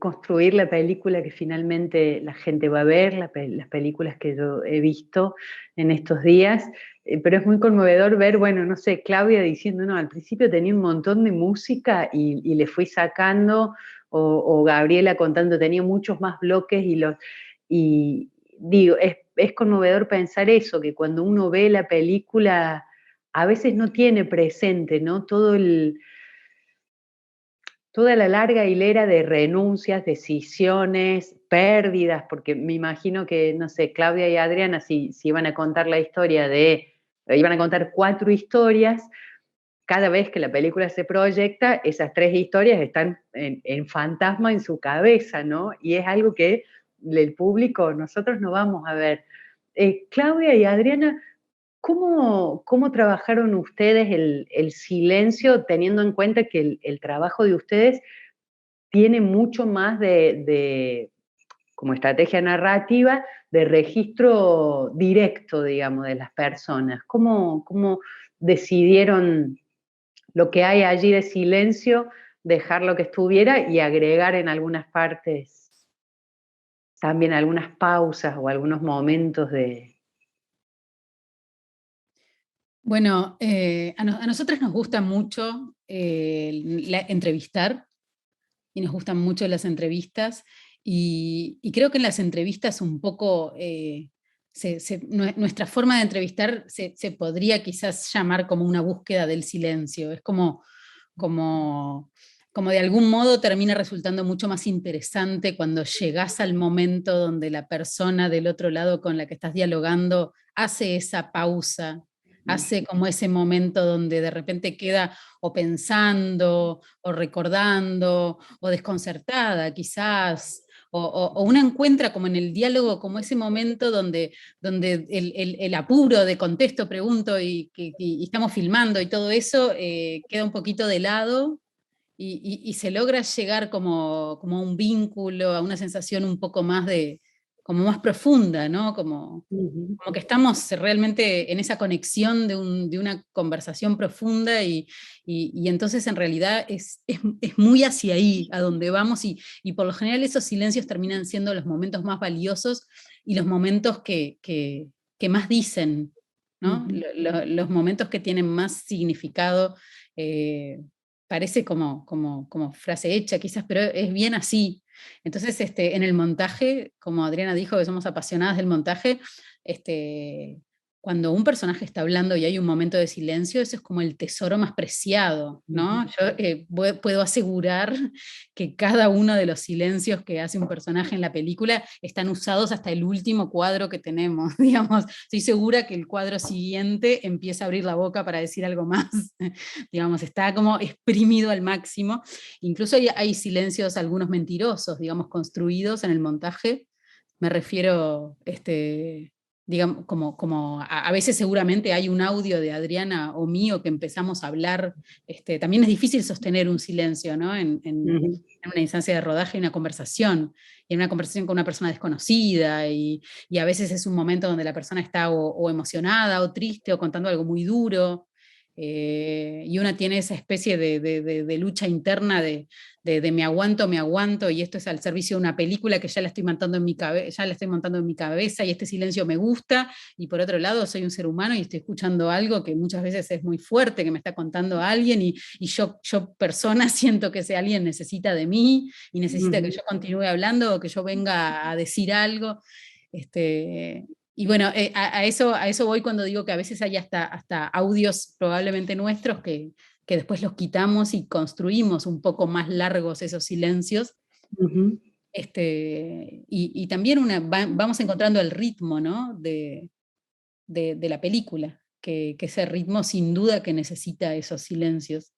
construir la película que finalmente la gente va a ver, las películas que yo he visto en estos días, pero es muy conmovedor ver, bueno, no sé, Claudia diciendo, no, al principio tenía un montón de música y le fui sacando, o Gabriela contando, tenía muchos más bloques y digo, es conmovedor pensar eso, que cuando uno ve la película a veces no tiene presente, ¿no? Toda la larga hilera de renuncias, decisiones, pérdidas, porque me imagino que, no sé, Claudia y Adriana, si iban a contar la historia iban a contar 4 historias, cada vez que la película se proyecta, esas 3 historias están en fantasma en su cabeza, ¿no? Y es algo que el público, nosotros no vamos a ver. Claudia y Adriana, ¿cómo trabajaron ustedes el silencio, teniendo en cuenta que el trabajo de ustedes tiene mucho más como estrategia narrativa, de registro directo, digamos, de las personas? ¿Cómo decidieron lo que hay allí de silencio, dejar lo que estuviera y agregar en algunas partes también algunas pausas o algunos momentos de... Bueno, a nosotras nos gusta mucho entrevistar, y nos gustan mucho las entrevistas, y creo que en las entrevistas un poco nuestra forma de entrevistar se podría quizás llamar como una búsqueda del silencio. Es como de algún modo termina resultando mucho más interesante cuando llegás al momento donde la persona del otro lado con la que estás dialogando hace esa pausa, hace como ese momento donde de repente queda o pensando, o recordando, o desconcertada quizás, o una encuentra como en el diálogo, como ese momento donde el apuro de contesto, pregunto, y estamos filmando y todo eso queda un poquito de lado, y se logra llegar como a un vínculo, a una sensación un poco más como más profunda, ¿no? Como que estamos realmente en esa conexión de una conversación profunda, y entonces en realidad es muy hacia ahí a donde vamos, y por lo general esos silencios terminan siendo los momentos más valiosos y los momentos que más dicen, ¿no? Los momentos que tienen más significado. Parece como frase hecha quizás, pero es bien así. Entonces, en el montaje, como Adriana dijo, que somos apasionadas del montaje, cuando un personaje está hablando y hay un momento de silencio, eso es como el tesoro más preciado, ¿no? Yo puedo asegurar que cada uno de los silencios que hace un personaje en la película están usados hasta el último cuadro que tenemos, digamos. Estoy segura que el cuadro siguiente empieza a abrir la boca para decir algo más, digamos, está como exprimido al máximo. Incluso hay silencios, algunos mentirosos, digamos, construidos en el montaje. Me refiero, digamos, como a veces seguramente hay un audio de Adriana o mío que empezamos a hablar. También es difícil sostener un silencio, ¿no? En una instancia de rodaje, una conversación, y en una conversación con una persona desconocida, y a veces es un momento donde la persona está o emocionada o triste o contando algo muy duro. y una tiene esa especie de lucha interna de me aguanto, y esto es al servicio de una película que ya la estoy montando en mi cabeza, y este silencio me gusta, y por otro lado soy un ser humano y estoy escuchando algo que muchas veces es muy fuerte, que me está contando alguien, y yo persona siento que ese alguien necesita de mí, y necesita que yo continúe hablando, o que yo venga a decir algo. Y bueno, a eso voy cuando digo que a veces hay hasta audios probablemente nuestros que después los quitamos y construimos un poco más largos esos silencios. Y también vamos encontrando el ritmo, ¿no? de la película, que ese ritmo sin duda que necesita esos silencios.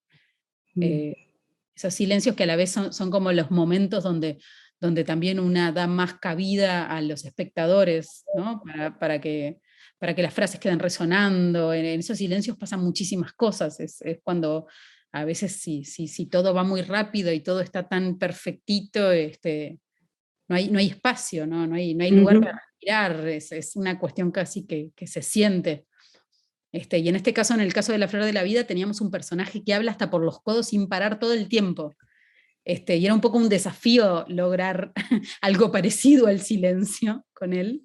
Esos silencios que a la vez son como los momentos donde también una da más cabida a los espectadores, ¿no? Para que las frases queden resonando. En esos silencios pasan muchísimas cosas. Es cuando a veces si todo va muy rápido y todo está tan perfectito, no hay espacio, ¿no? No hay lugar para respirar. Es una cuestión casi que se siente. Y en este caso, en el caso de La Flor de la Vida, teníamos un personaje que habla hasta por los codos sin parar todo el tiempo. Y era un poco un desafío lograr algo parecido al silencio con él,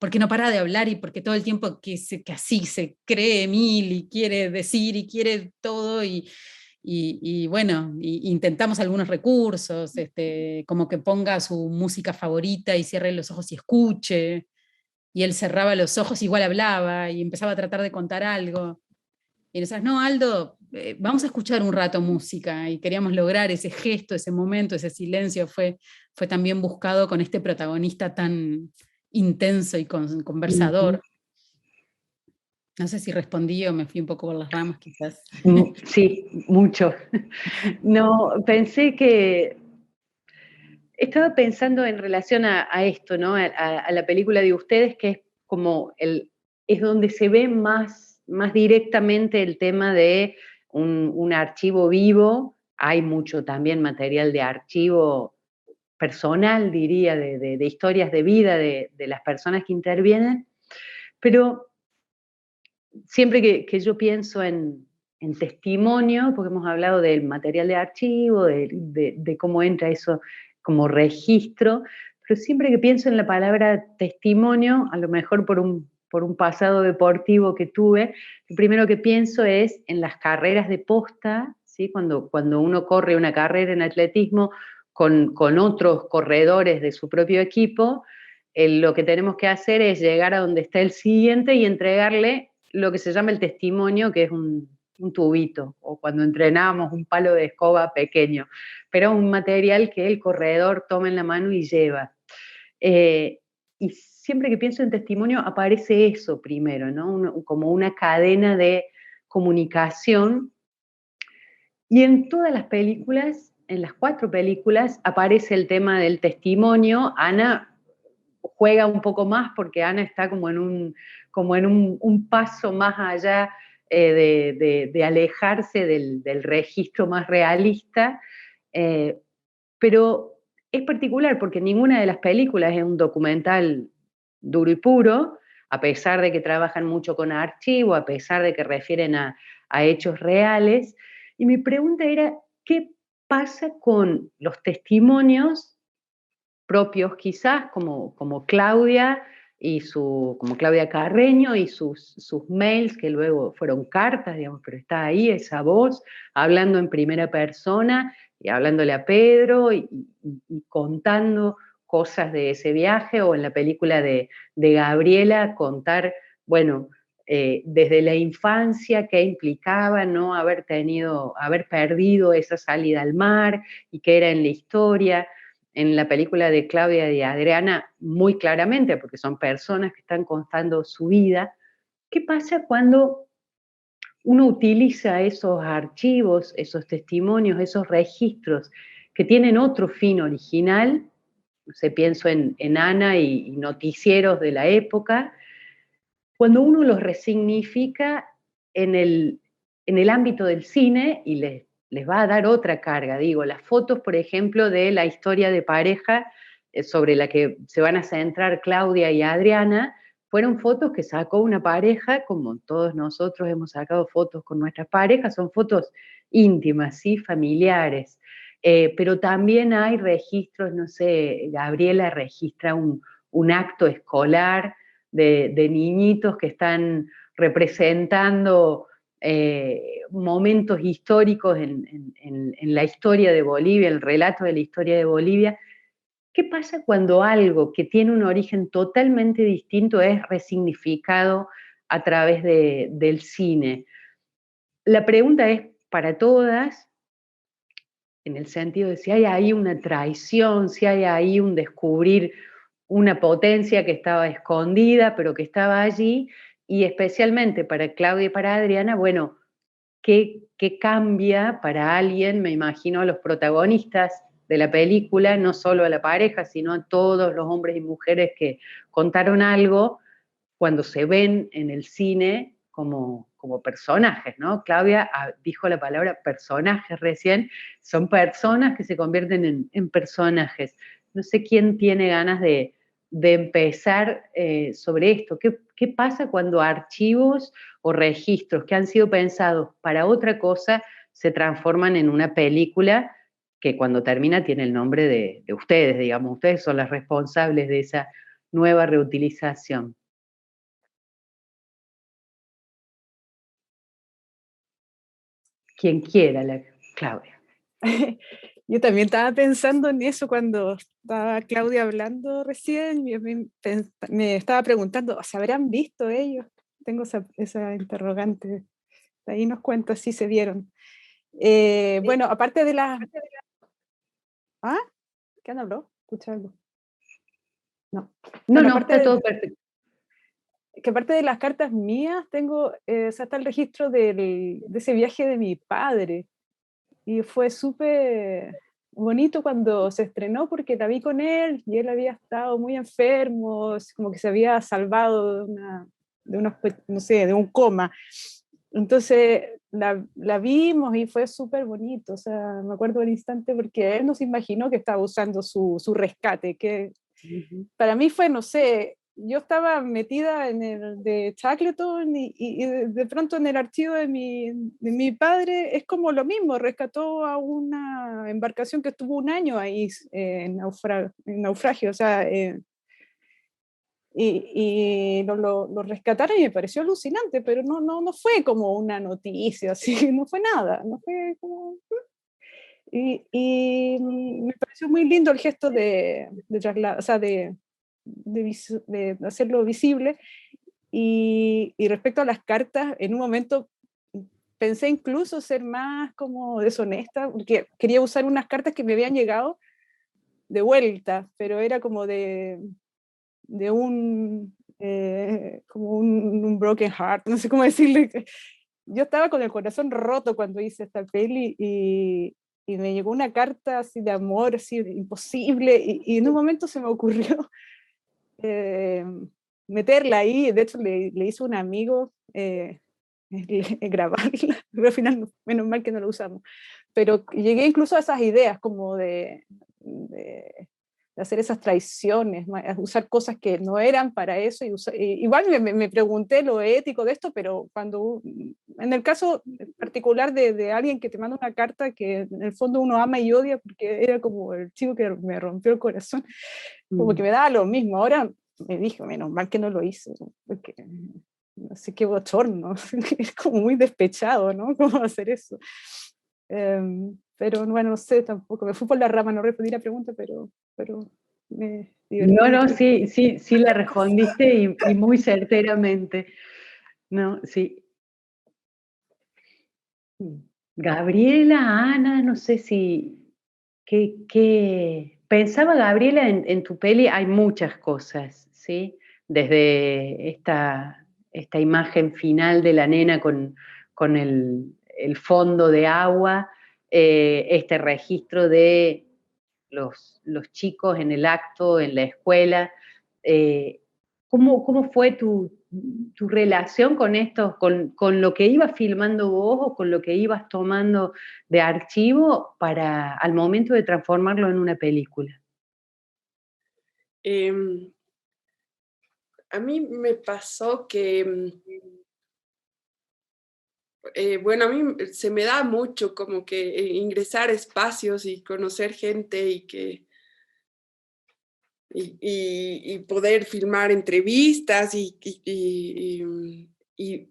porque no para de hablar y porque todo el tiempo que así se cree mil y quiere decir y quiere todo, y bueno, intentamos algunos recursos, como que ponga su música favorita y cierre los ojos y escuche, y él cerraba los ojos, igual hablaba y empezaba a tratar de contar algo. Y nosotros, no, Aldo, vamos a escuchar un rato música, y queríamos lograr ese gesto, ese momento, ese silencio, fue también buscado con este protagonista tan intenso y conversador. No sé si respondí o me fui un poco por las ramas, quizás. Sí, mucho. No, estaba pensando en relación a esto, ¿no? A la película de ustedes, que es como es donde se ve más directamente el tema de un archivo vivo. Hay mucho también material de archivo personal, diría, de historias de vida de las personas que intervienen, pero siempre que yo pienso en testimonio, porque hemos hablado del material de archivo, de cómo entra eso como registro, pero siempre que pienso en la palabra testimonio, a lo mejor por un pasado deportivo que tuve, lo primero que pienso es en las carreras de posta, ¿sí? Cuando uno corre una carrera en atletismo con otros corredores de su propio equipo, lo que tenemos que hacer es llegar a donde está el siguiente y entregarle lo que se llama el testimonio, que es un tubito, o cuando entrenábamos un palo de escoba pequeño, pero un material que el corredor toma en la mano y lleva. Y siempre que pienso en testimonio aparece eso primero, ¿no? Como una cadena de comunicación. Y en todas las películas, en las 4 películas, aparece el tema del testimonio. Ana juega un poco más porque Ana está como en un paso más allá de alejarse del registro más realista, pero es particular porque ninguna de las películas es un documental duro y puro, a pesar de que trabajan mucho con archivo, a pesar de que refieren a hechos reales. Y mi pregunta era, ¿qué pasa con los testimonios propios quizás, como Claudia como Claudia Carreño y sus mails, que luego fueron cartas, digamos, pero está ahí esa voz hablando en primera persona y hablándole a Pedro y contando cosas de ese viaje, o en la película de Gabriela contar, bueno, desde la infancia qué implicaba no haber perdido esa salida al mar y qué era en la historia. En la película de Claudia y Adriana, muy claramente, porque son personas que están contando su vida. ¿Qué pasa cuando uno utiliza esos archivos, esos testimonios, esos registros que tienen otro fin original? Pienso en Ana y noticieros de la época, cuando uno los resignifica en el ámbito del cine y les va a dar otra carga. Digo, las fotos, por ejemplo, de la historia de pareja sobre la que se van a centrar Claudia y Adriana, fueron fotos que sacó una pareja, como todos nosotros hemos sacado fotos con nuestras parejas, son fotos íntimas, ¿sí? Familiares. Pero también hay registros, no sé, Gabriela registra un acto escolar de niñitos que están representando momentos históricos en la historia de Bolivia, el relato de la historia de Bolivia. ¿Qué pasa cuando algo que tiene un origen totalmente distinto es resignificado a través del cine? La pregunta es para todas, en el sentido de si hay ahí una traición, si hay ahí un descubrir una potencia que estaba escondida, pero que estaba allí, y especialmente para Claudia y para Adriana, bueno, ¿qué cambia para alguien? Me imagino a los protagonistas de la película, no solo a la pareja, sino a todos los hombres y mujeres que contaron algo cuando se ven en el cine como personajes, ¿no? Claudia dijo la palabra personajes recién, son personas que se convierten en personajes. No sé quién tiene ganas de empezar sobre esto. ¿Qué pasa cuando archivos o registros que han sido pensados para otra cosa se transforman en una película que cuando termina tiene el nombre de ustedes, digamos, ustedes son las responsables de esa nueva reutilización? Quien quiera, Claudia. Yo también estaba pensando en eso cuando estaba Claudia hablando recién. Yo me estaba preguntando, ¿se habrán visto ellos? Tengo esa interrogante. Ahí nos cuenta si se vieron. Bueno, aparte de las... ¿Ah? ¿Quién habló? ¿Escucha algo? No. No, Bueno, está todo perfecto. Que aparte de las cartas mías, tengo, o sea, está el registro de ese viaje de mi padre. Y fue súper bonito cuando se estrenó porque la vi con él y él había estado muy enfermo, como que se había salvado no sé, de un coma. Entonces la vimos y fue súper bonito. O sea, me acuerdo del instante porque él no se imaginó que estaba usando su rescate, que para mí fue, no sé, yo estaba metida en el de Shackleton y de pronto en el archivo de mi padre es como lo mismo, rescató a una embarcación que estuvo un año ahí en naufragio, o sea, y lo rescataron y me pareció alucinante, pero no fue como una noticia, así, no fue nada, no fue como... Y me pareció muy lindo el gesto de trasladar, o sea, de hacerlo visible. Y respecto a las cartas, en un momento pensé incluso ser más como deshonesta, porque quería usar unas cartas que me habían llegado de vuelta, pero era como de como un broken heart, no sé cómo decirle. Yo estaba con el corazón roto cuando hice esta peli y me llegó una carta así de amor, así imposible, y en un momento se me ocurrió meterla ahí. De hecho le hizo un amigo grabarla, pero al final menos mal que no lo usamos, pero llegué incluso a esas ideas como de hacer esas traiciones, usar cosas que no eran para eso, igual me pregunté lo ético de esto, pero cuando en el caso particular de alguien que te manda una carta que en el fondo uno ama y odia porque era como el chico que me rompió el corazón, como que me daba lo mismo. Ahora me dije, menos mal que no lo hice, porque no sé qué bochorno, es como muy despechado, ¿no? ¿Cómo hacer eso? Pero bueno, no sé, tampoco, me fui por la rama, no respondí la pregunta, pero me divertí. No, sí la respondiste y muy certeramente. No, sí. Gabriela, Ana, no sé si... ¿Qué pensaba Gabriela en tu peli? Hay muchas cosas, ¿sí? Desde esta imagen final de la nena con el fondo de agua, este registro de los chicos en el acto, en la escuela. ¿Cómo fue tu relación con esto, con lo que ibas filmando vos o con lo que ibas tomando de archivo al momento de transformarlo en una película? A mí me pasó que, bueno, a mí se me da mucho como que ingresar a espacios y conocer gente y poder filmar entrevistas y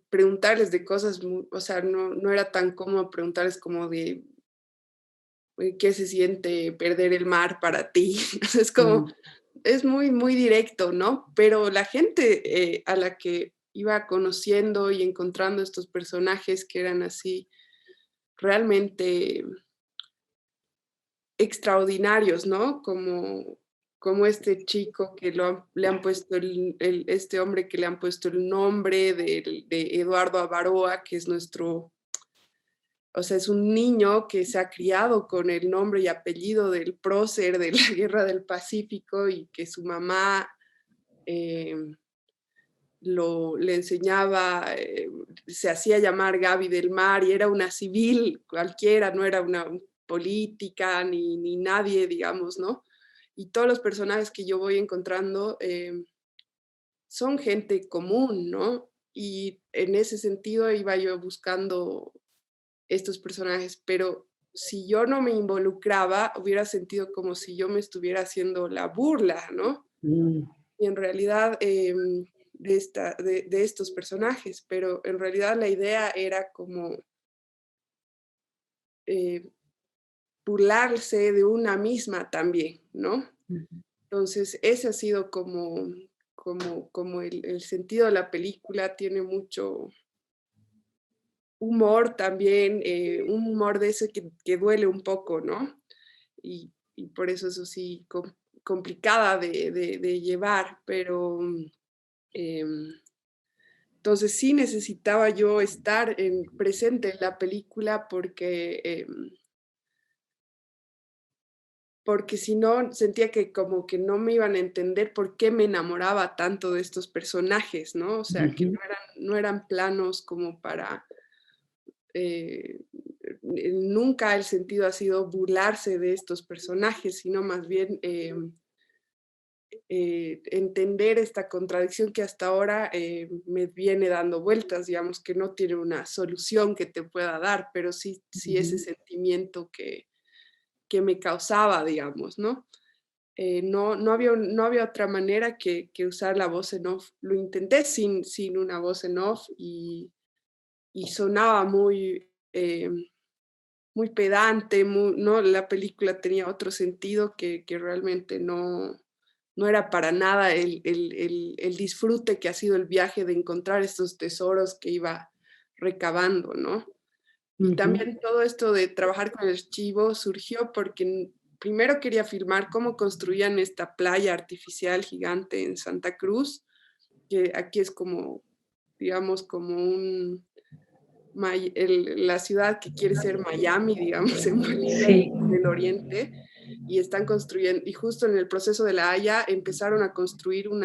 preguntarles de cosas, o sea, no era tan cómodo preguntarles como de qué se siente perder el mar para ti. Es como, es muy, muy directo, ¿no? Pero la gente a la que iba conociendo y encontrando estos personajes que eran así realmente extraordinarios, ¿no? Como este chico que le han puesto este hombre que le han puesto el nombre de Eduardo Avaroa, que es nuestro, o sea, es un niño que se ha criado con el nombre y apellido del prócer de la Guerra del Pacífico y que su mamá le enseñaba, se hacía llamar Gaby del Mar y era una civil cualquiera, no era una política ni nadie, digamos, ¿no? Y todos los personajes que yo voy encontrando son gente común, ¿no? Y en ese sentido iba yo buscando estos personajes, pero si yo no me involucraba, hubiera sentido como si yo me estuviera haciendo la burla, ¿no? Y en realidad de estos personajes, pero en realidad la idea era como burlarse de una misma también, ¿no? Entonces, ese ha sido como el sentido de la película, tiene mucho humor también, un humor de ese que duele un poco, ¿no? Y por eso sí, complicada de llevar, pero entonces sí necesitaba yo estar presente en la película porque si no sentía que como que no me iban a entender por qué me enamoraba tanto de estos personajes, ¿no? O sea, que no eran planos como para... nunca el sentido ha sido burlarse de estos personajes, sino más bien entender esta contradicción que hasta ahora me viene dando vueltas, digamos, que no tiene una solución que te pueda dar, pero sí ese sentimiento que me causaba, digamos, ¿no? No había otra manera que usar la voz en off. Lo intenté sin una voz en off y sonaba muy pedante, ¿no? La película tenía otro sentido que realmente no era para nada el disfrute que ha sido el viaje de encontrar estos tesoros que iba recabando, ¿no? Y también todo esto de trabajar con el archivo surgió porque primero quería filmar cómo construían esta playa artificial gigante en Santa Cruz, que aquí es como, digamos, como la ciudad que quiere ser Miami, digamos, en Bolivia, Sí. en el oriente, y están construyendo, y justo en el proceso de La Haya empezaron a construir un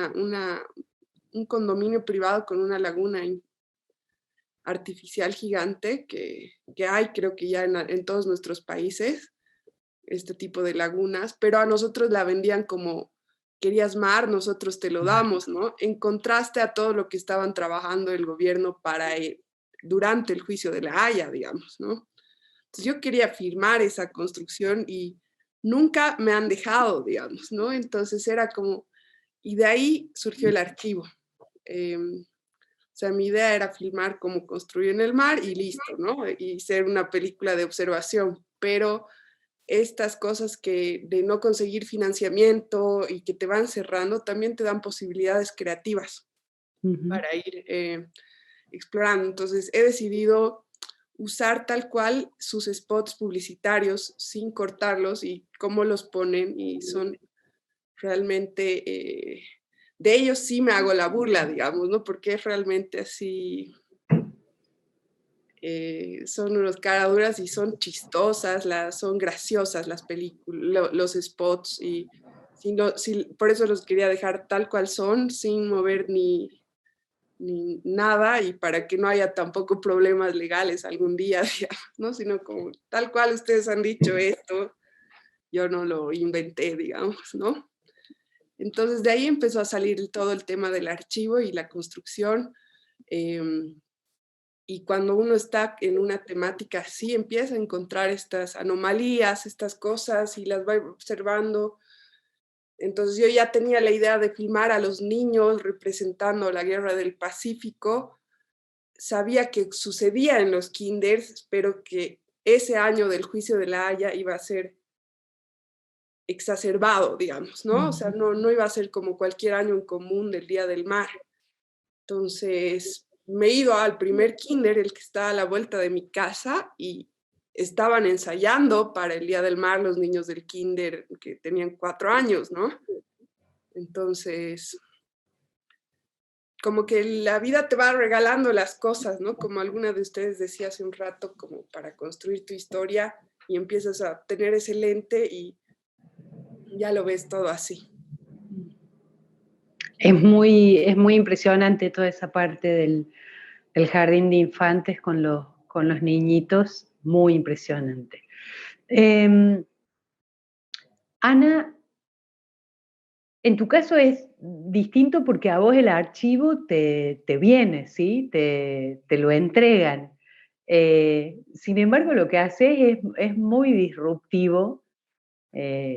condominio privado con una laguna artificial gigante que hay, creo que ya en todos nuestros países, este tipo de lagunas, pero a nosotros la vendían como, querías mar, nosotros te lo damos, ¿no? En contraste a todo lo que estaban trabajando el gobierno durante el juicio de La Haya, digamos, ¿no? Entonces yo quería firmar esa construcción y nunca me han dejado, digamos, ¿no? Entonces era como, y de ahí surgió el archivo. O sea, mi idea era filmar cómo construyen el mar y listo, ¿no? Y ser una película de observación, pero estas cosas que de no conseguir financiamiento y que te van cerrando, también te dan posibilidades creativas para ir explorando. Entonces, he decidido usar tal cual sus spots publicitarios sin cortarlos y cómo los ponen y son realmente... de ellos sí me hago la burla, digamos, ¿no? Porque es realmente así, son unos caraduras y son chistosas, son graciosas las películas, los spots, y por eso los quería dejar tal cual son, sin mover ni nada, y para que no haya tampoco problemas legales algún día, digamos, ¿no? Sino como tal cual ustedes han dicho esto, yo no lo inventé, digamos, ¿no? Entonces de ahí empezó a salir todo el tema del archivo y la construcción. Y cuando uno está en una temática así, empieza a encontrar estas anomalías, estas cosas, y las va observando. Entonces yo ya tenía la idea de filmar a los niños representando la Guerra del Pacífico. Sabía que sucedía en los kinders, pero que ese año del juicio de La Haya iba a ser exacerbado, digamos, ¿no? O sea, no iba a ser como cualquier año en común del Día del Mar. Entonces me he ido al primer kinder, el que está a la vuelta de mi casa, y estaban ensayando para el Día del Mar los niños del kinder que tenían 4 años, ¿no? Entonces, como que la vida te va regalando las cosas, ¿no? Como alguna de ustedes decía hace un rato, como para construir tu historia, y empiezas a tener ese lente y ya lo ves todo así. Es muy impresionante toda esa parte del jardín de infantes con los niñitos, muy impresionante. Ana, en tu caso es distinto porque a vos el archivo te viene, ¿sí? Te lo entregan. Sin embargo, lo que haces es muy disruptivo,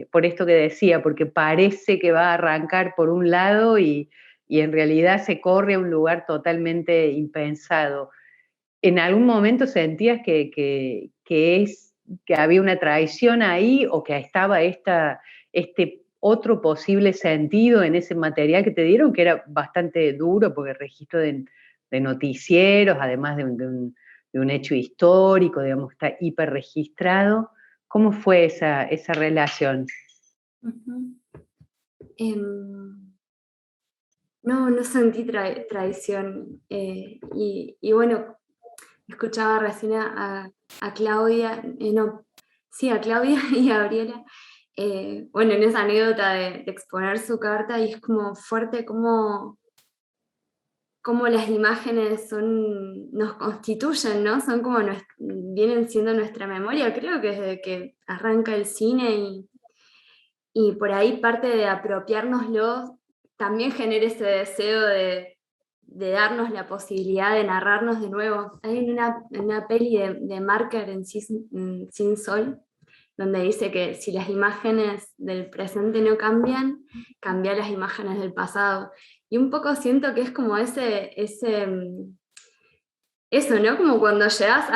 por esto que decía, porque parece que va a arrancar por un lado y en realidad se corre a un lugar totalmente impensado. ¿En algún momento sentías que había una traición ahí o que estaba este otro posible sentido en ese material que te dieron, que era bastante duro porque registro de noticieros, además de un hecho histórico, digamos, está hiper registrado? ¿Cómo fue esa relación? No sentí traición. Y bueno, escuchaba recién a Claudia, a Claudia y a Gabriela, bueno, en esa anécdota de exponer su carta, y es como fuerte como las imágenes nos constituyen, ¿no? Son como vienen siendo nuestra memoria, creo que desde que arranca el cine, y por ahí parte de apropiárnoslo también genera ese deseo de darnos la posibilidad de narrarnos de nuevo. Hay una peli de Marker en Sin Sol, donde dice que si las imágenes del presente no cambian, cambian las imágenes del pasado. Y un poco siento que es como eso, ¿no? Como cuando llegas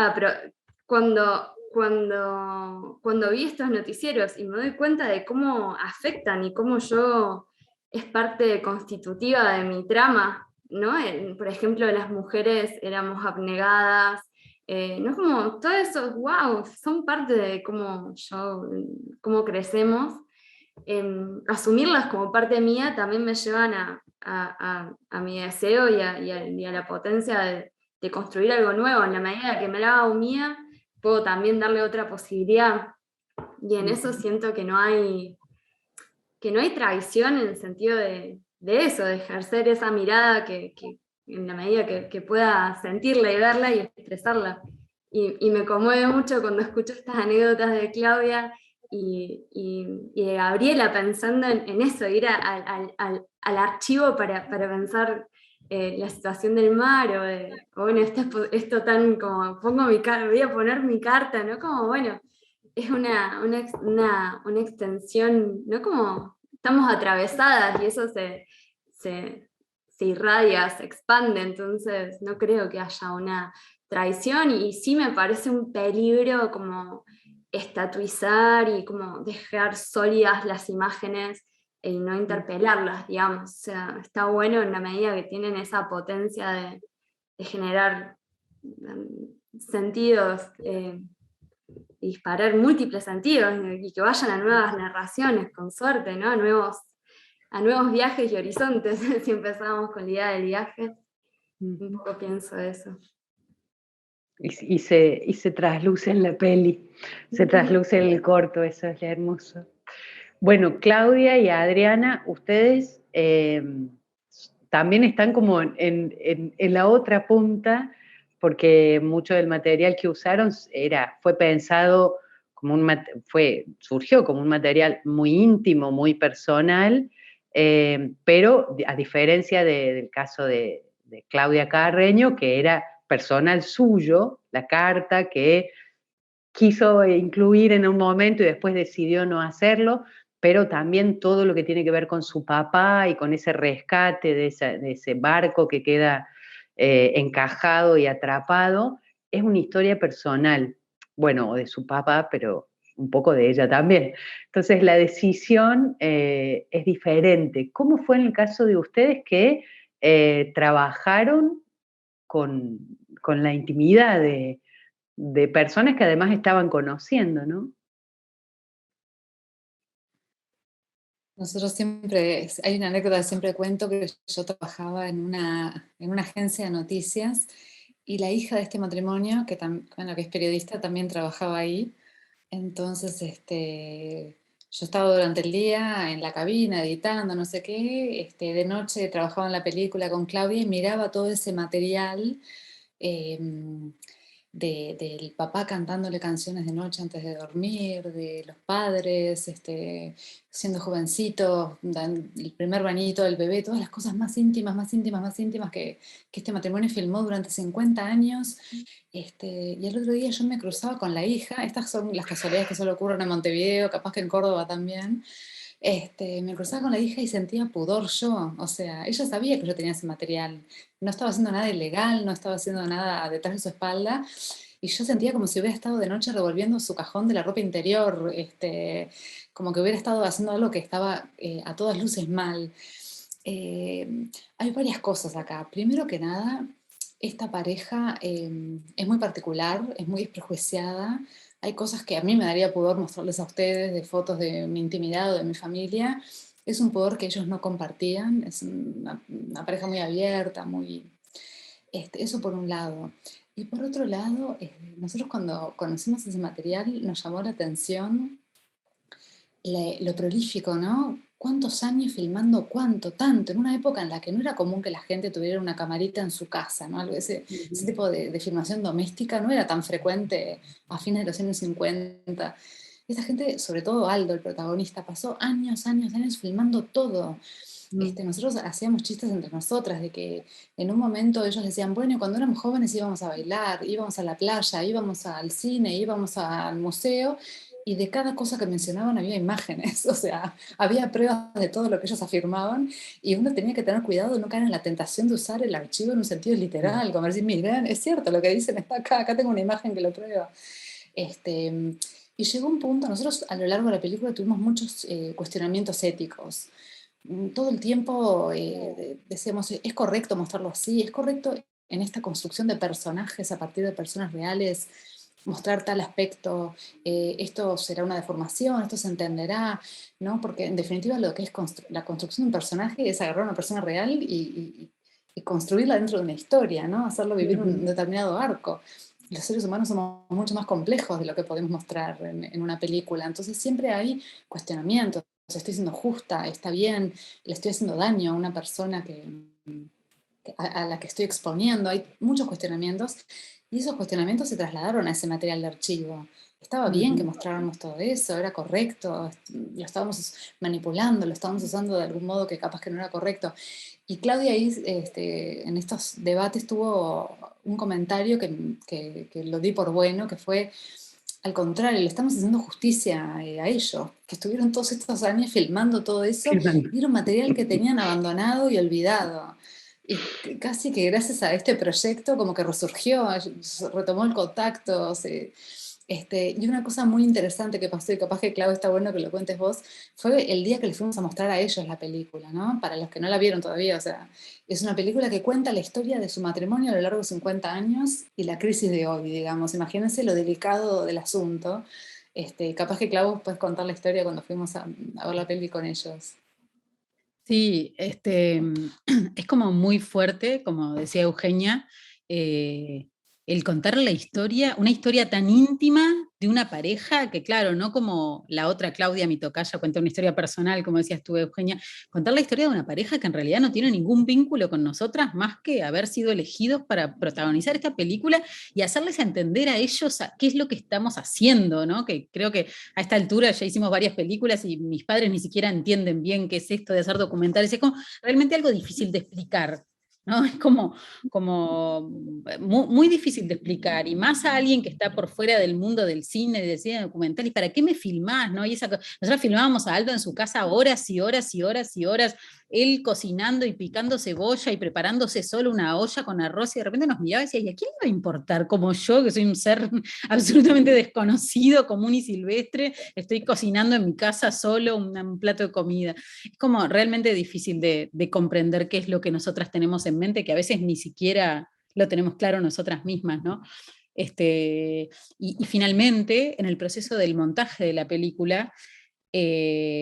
cuando vi estos noticieros y me doy cuenta de cómo afectan y cómo es parte constitutiva de mi trama, ¿no? Por ejemplo, las mujeres éramos abnegadas, ¿no? Como todo eso, wow, son parte de cómo crecemos. Asumirlas como parte mía también me llevan a mi deseo y a la potencia de construir algo nuevo. En la medida que me la hago mía, puedo también darle otra posibilidad. Y en eso siento que no hay traición en el sentido de eso, de ejercer esa mirada que en la medida que pueda sentirla y verla y expresarla. Y me conmueve mucho cuando escucho estas anécdotas de Claudia y de Gabriela, pensando en eso, ir al archivo para pensar la situación del mar, o bueno, esto tan como, voy a poner mi carta, ¿no? Como, bueno, es una extensión, ¿no? Como estamos atravesadas y eso se irradia, se expande, entonces no creo que haya una traición, y sí me parece un peligro como estatuizar y como dejar sólidas las imágenes y no interpelarlas, digamos. O sea, está bueno en la medida que tienen esa potencia de generar sentidos, disparar múltiples sentidos y que vayan a nuevas narraciones, con suerte, ¿no? A nuevos viajes y horizontes, si empezamos con la idea del viaje. Un poco pienso eso. Y se trasluce en la peli, se trasluce en el corto, eso es hermoso. Bueno, Claudia y Adriana, ustedes también están como en la otra punta, porque mucho del material que usaron fue pensado como surgió como un material muy íntimo, muy personal, pero a diferencia del caso de Claudia Carreño, que era personal suyo, la carta que quiso incluir en un momento y después decidió no hacerlo, pero también todo lo que tiene que ver con su papá y con ese rescate de ese barco que queda encajado y atrapado, es una historia personal, bueno, de su papá, pero un poco de ella también. Entonces la decisión es diferente. ¿Cómo fue en el caso de ustedes que trabajaron con la intimidad de personas que además estaban conociendo, ¿no? Nosotros siempre, hay una anécdota que siempre cuento, que yo trabajaba en una agencia de noticias y la hija de este matrimonio, bueno, que es periodista, también trabajaba ahí. Entonces, yo estaba durante el día en la cabina editando, no sé qué, de noche trabajaba en la película con Claudia y miraba todo ese material. em, del papá cantándole canciones de noche antes de dormir, de los padres, siendo jovencitos, el primer bañito del bebé, todas las cosas más íntimas, más íntimas, más íntimas que este matrimonio filmó durante 50 años. Y el otro día yo me cruzaba con la hija, estas son las casualidades que solo ocurren en Montevideo, capaz que en Córdoba también. Me cruzaba con la hija y sentía pudor yo, o sea, ella sabía que yo tenía ese material, no estaba haciendo nada ilegal, no estaba haciendo nada detrás de su espalda, y yo sentía como si hubiera estado de noche revolviendo su cajón de la ropa interior, como que hubiera estado haciendo algo que estaba a todas luces mal. Hay varias cosas acá. Primero que nada, esta pareja es muy particular, es muy desprejuiciada. Hay cosas que a mí me daría pudor mostrarles a ustedes, de fotos de mi intimidad o de mi familia. Es un pudor que ellos no compartían. Es una pareja muy abierta, muy... eso por un lado. Y por otro lado, nosotros cuando conocimos ese material nos llamó la atención lo prolífico, ¿no? ¿Cuántos años filmando cuánto, tanto? En una época en la que no era común que la gente tuviera una camarita en su casa, ¿no? Ese tipo de filmación doméstica no era tan frecuente a fines de los años 50. Esta gente, sobre todo Aldo, el protagonista, pasó años, años, años filmando todo. Nosotros hacíamos chistes entre nosotras de que en un momento ellos decían, bueno, cuando éramos jóvenes íbamos a bailar, íbamos a la playa, íbamos al cine, íbamos al museo, y de cada cosa que mencionaban había imágenes, o sea, había pruebas de todo lo que ellos afirmaban, y uno tenía que tener cuidado de no caer en la tentación de usar el archivo en un sentido literal, como decir, miren, es cierto, lo que dicen está acá, acá tengo una imagen que lo prueba. Y llegó un punto, nosotros a lo largo de la película tuvimos muchos cuestionamientos éticos. Todo el tiempo decíamos, ¿es correcto mostrarlo así? ¿Es correcto en esta construcción de personajes a partir de personas reales mostrar tal aspecto? ¿Esto será una deformación? ¿Esto se entenderá? ¿No? Porque en definitiva lo que es la construcción de un personaje es agarrar a una persona real y construirla dentro de una historia, ¿no? Hacerlo vivir un determinado arco. Los seres humanos somos mucho más complejos de lo que podemos mostrar en una película, entonces siempre hay cuestionamientos. Estoy siendo justa, está bien, le estoy haciendo daño a una persona a la que estoy exponiendo. Hay muchos cuestionamientos y esos cuestionamientos se trasladaron a ese material de archivo. Estaba bien que mostráramos todo eso, era correcto, lo estábamos manipulando, lo estábamos usando de algún modo que capaz que no era correcto. Y Claudia ahí, en estos debates, tuvo un comentario que lo di por bueno, que fue, al contrario, le estamos haciendo justicia a ellos, que estuvieron todos estos años filmando todo eso, y era un material que tenían abandonado y olvidado. Y casi que gracias a este proyecto como que resurgió, retomó el contacto. Y una cosa muy interesante que pasó, y capaz que Clau está bueno que lo cuentes vos, fue el día que les fuimos a mostrar a ellos la película, ¿no? Para los que no la vieron todavía, o sea, es una película que cuenta la historia de su matrimonio a lo largo de 50 años y la crisis de hoy, digamos. Imagínense lo delicado del asunto. Capaz que Clau puedes contar la historia cuando fuimos a ver la peli con ellos. Sí, es como muy fuerte, como decía Eugenia, el contar la historia, una historia tan íntima de una pareja que, claro, no como la otra Claudia, mi tocaya, cuenta una historia personal, como decías tú, Eugenia, contar la historia de una pareja que en realidad no tiene ningún vínculo con nosotras más que haber sido elegidos para protagonizar esta película y hacerles entender a ellos qué es lo que estamos haciendo, ¿no? Que creo que a esta altura ya hicimos varias películas y mis padres ni siquiera entienden bien qué es esto de hacer documentales, es como realmente algo difícil de explicar, ¿no? Es como muy, muy difícil de explicar, y más a alguien que está por fuera del mundo del cine documental, ¿y para qué me filmás? ¿No? Nosotros filmábamos a Aldo en su casa horas y horas y horas y horas, él cocinando y picando cebolla y preparándose solo una olla con arroz, y de repente nos miraba y decía, ¿y a quién le va a importar? Como yo, que soy un ser absolutamente desconocido, común y silvestre, estoy cocinando en mi casa solo un plato de comida. Es como realmente difícil de comprender qué es lo que nosotras tenemos en mente, que a veces ni siquiera lo tenemos claro nosotras mismas, ¿no? Y finalmente, en el proceso del montaje de la película,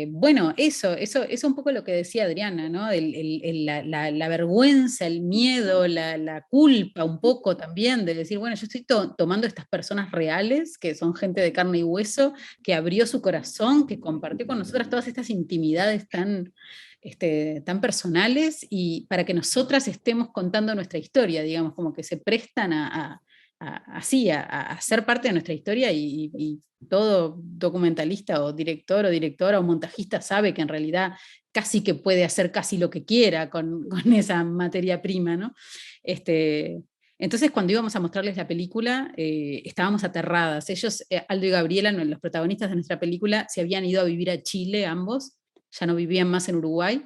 bueno, eso es un poco lo que decía Adriana, ¿no? La vergüenza, el miedo, la culpa un poco también de decir, bueno, yo estoy tomando estas personas reales, que son gente de carne y hueso, que abrió su corazón, que compartió con nosotras todas estas intimidades tan personales, y para que nosotras estemos contando nuestra historia, digamos, como que se prestan así, a ser parte de nuestra historia, y todo documentalista o directora o montajista sabe que en realidad casi que puede hacer casi lo que quiera con esa materia prima, ¿no? Entonces, cuando íbamos a mostrarles la película, estábamos aterradas. Ellos, Aldo y Gabriela, los protagonistas de nuestra película, se habían ido a vivir a Chile ambos, ya no vivían más en Uruguay,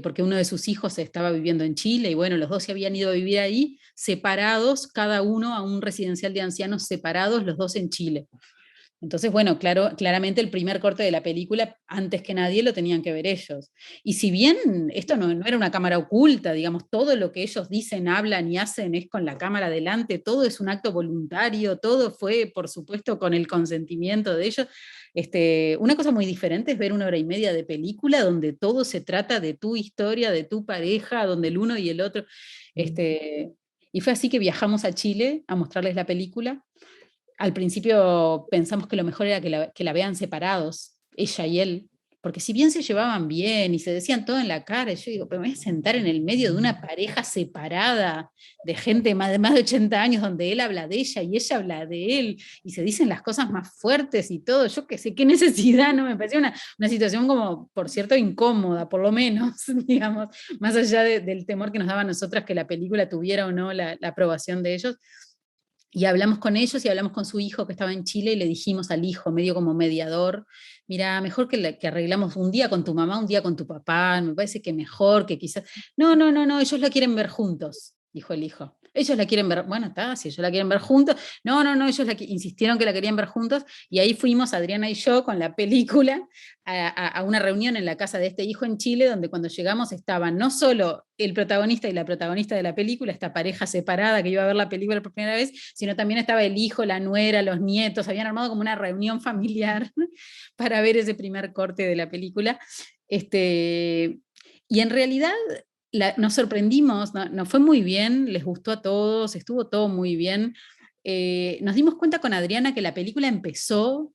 porque uno de sus hijos estaba viviendo en Chile, y bueno, los dos se habían ido a vivir ahí, separados, cada uno a un residencial de ancianos separados, los dos en Chile. Entonces, bueno, claramente el primer corte de la película, antes que nadie, lo tenían que ver ellos. Y si bien esto no era una cámara oculta, digamos, todo lo que ellos dicen, hablan y hacen es con la cámara delante, todo es un acto voluntario, todo fue, por supuesto, con el consentimiento de ellos. Una cosa muy diferente es ver 1 hora y media de película donde todo se trata de tu historia, de tu pareja, donde el uno y el otro. Y fue así que viajamos a Chile a mostrarles la película. Al principio pensamos que lo mejor era que la vean separados, ella y él, porque si bien se llevaban bien y se decían todo en la cara, yo digo, pero me voy a sentar en el medio de una pareja separada de gente de más de 80 años, donde él habla de ella y ella habla de él, y se dicen las cosas más fuertes y todo, yo qué sé, qué necesidad, ¿no? Me parecía una situación como, por cierto, incómoda, por lo menos, digamos, más allá del temor que nos daba a nosotras que la película tuviera o no la aprobación de ellos. Y hablamos con ellos y hablamos con su hijo que estaba en Chile, y le dijimos al hijo, medio como mediador, mira, mejor que arreglamos un día con tu mamá, un día con tu papá, me parece que mejor, que quizás... No, no, no, no, ellos la quieren ver juntos, dijo el hijo. Ellos la quieren ver, bueno, está, si ellos la quieren ver juntos. No, no, no, ellos insistieron que la querían ver juntos, y ahí fuimos Adriana y yo con la película a una reunión en la casa de este hijo en Chile, donde cuando llegamos estaban no solo el protagonista y la protagonista de la película, esta pareja separada que iba a ver la película por primera vez, sino también estaba el hijo, la nuera, los nietos, habían armado como una reunión familiar para ver ese primer corte de la película. Y en realidad nos sorprendimos, nos fue muy bien, les gustó a todos, estuvo todo muy bien. Nos dimos cuenta con Adriana que la película empezó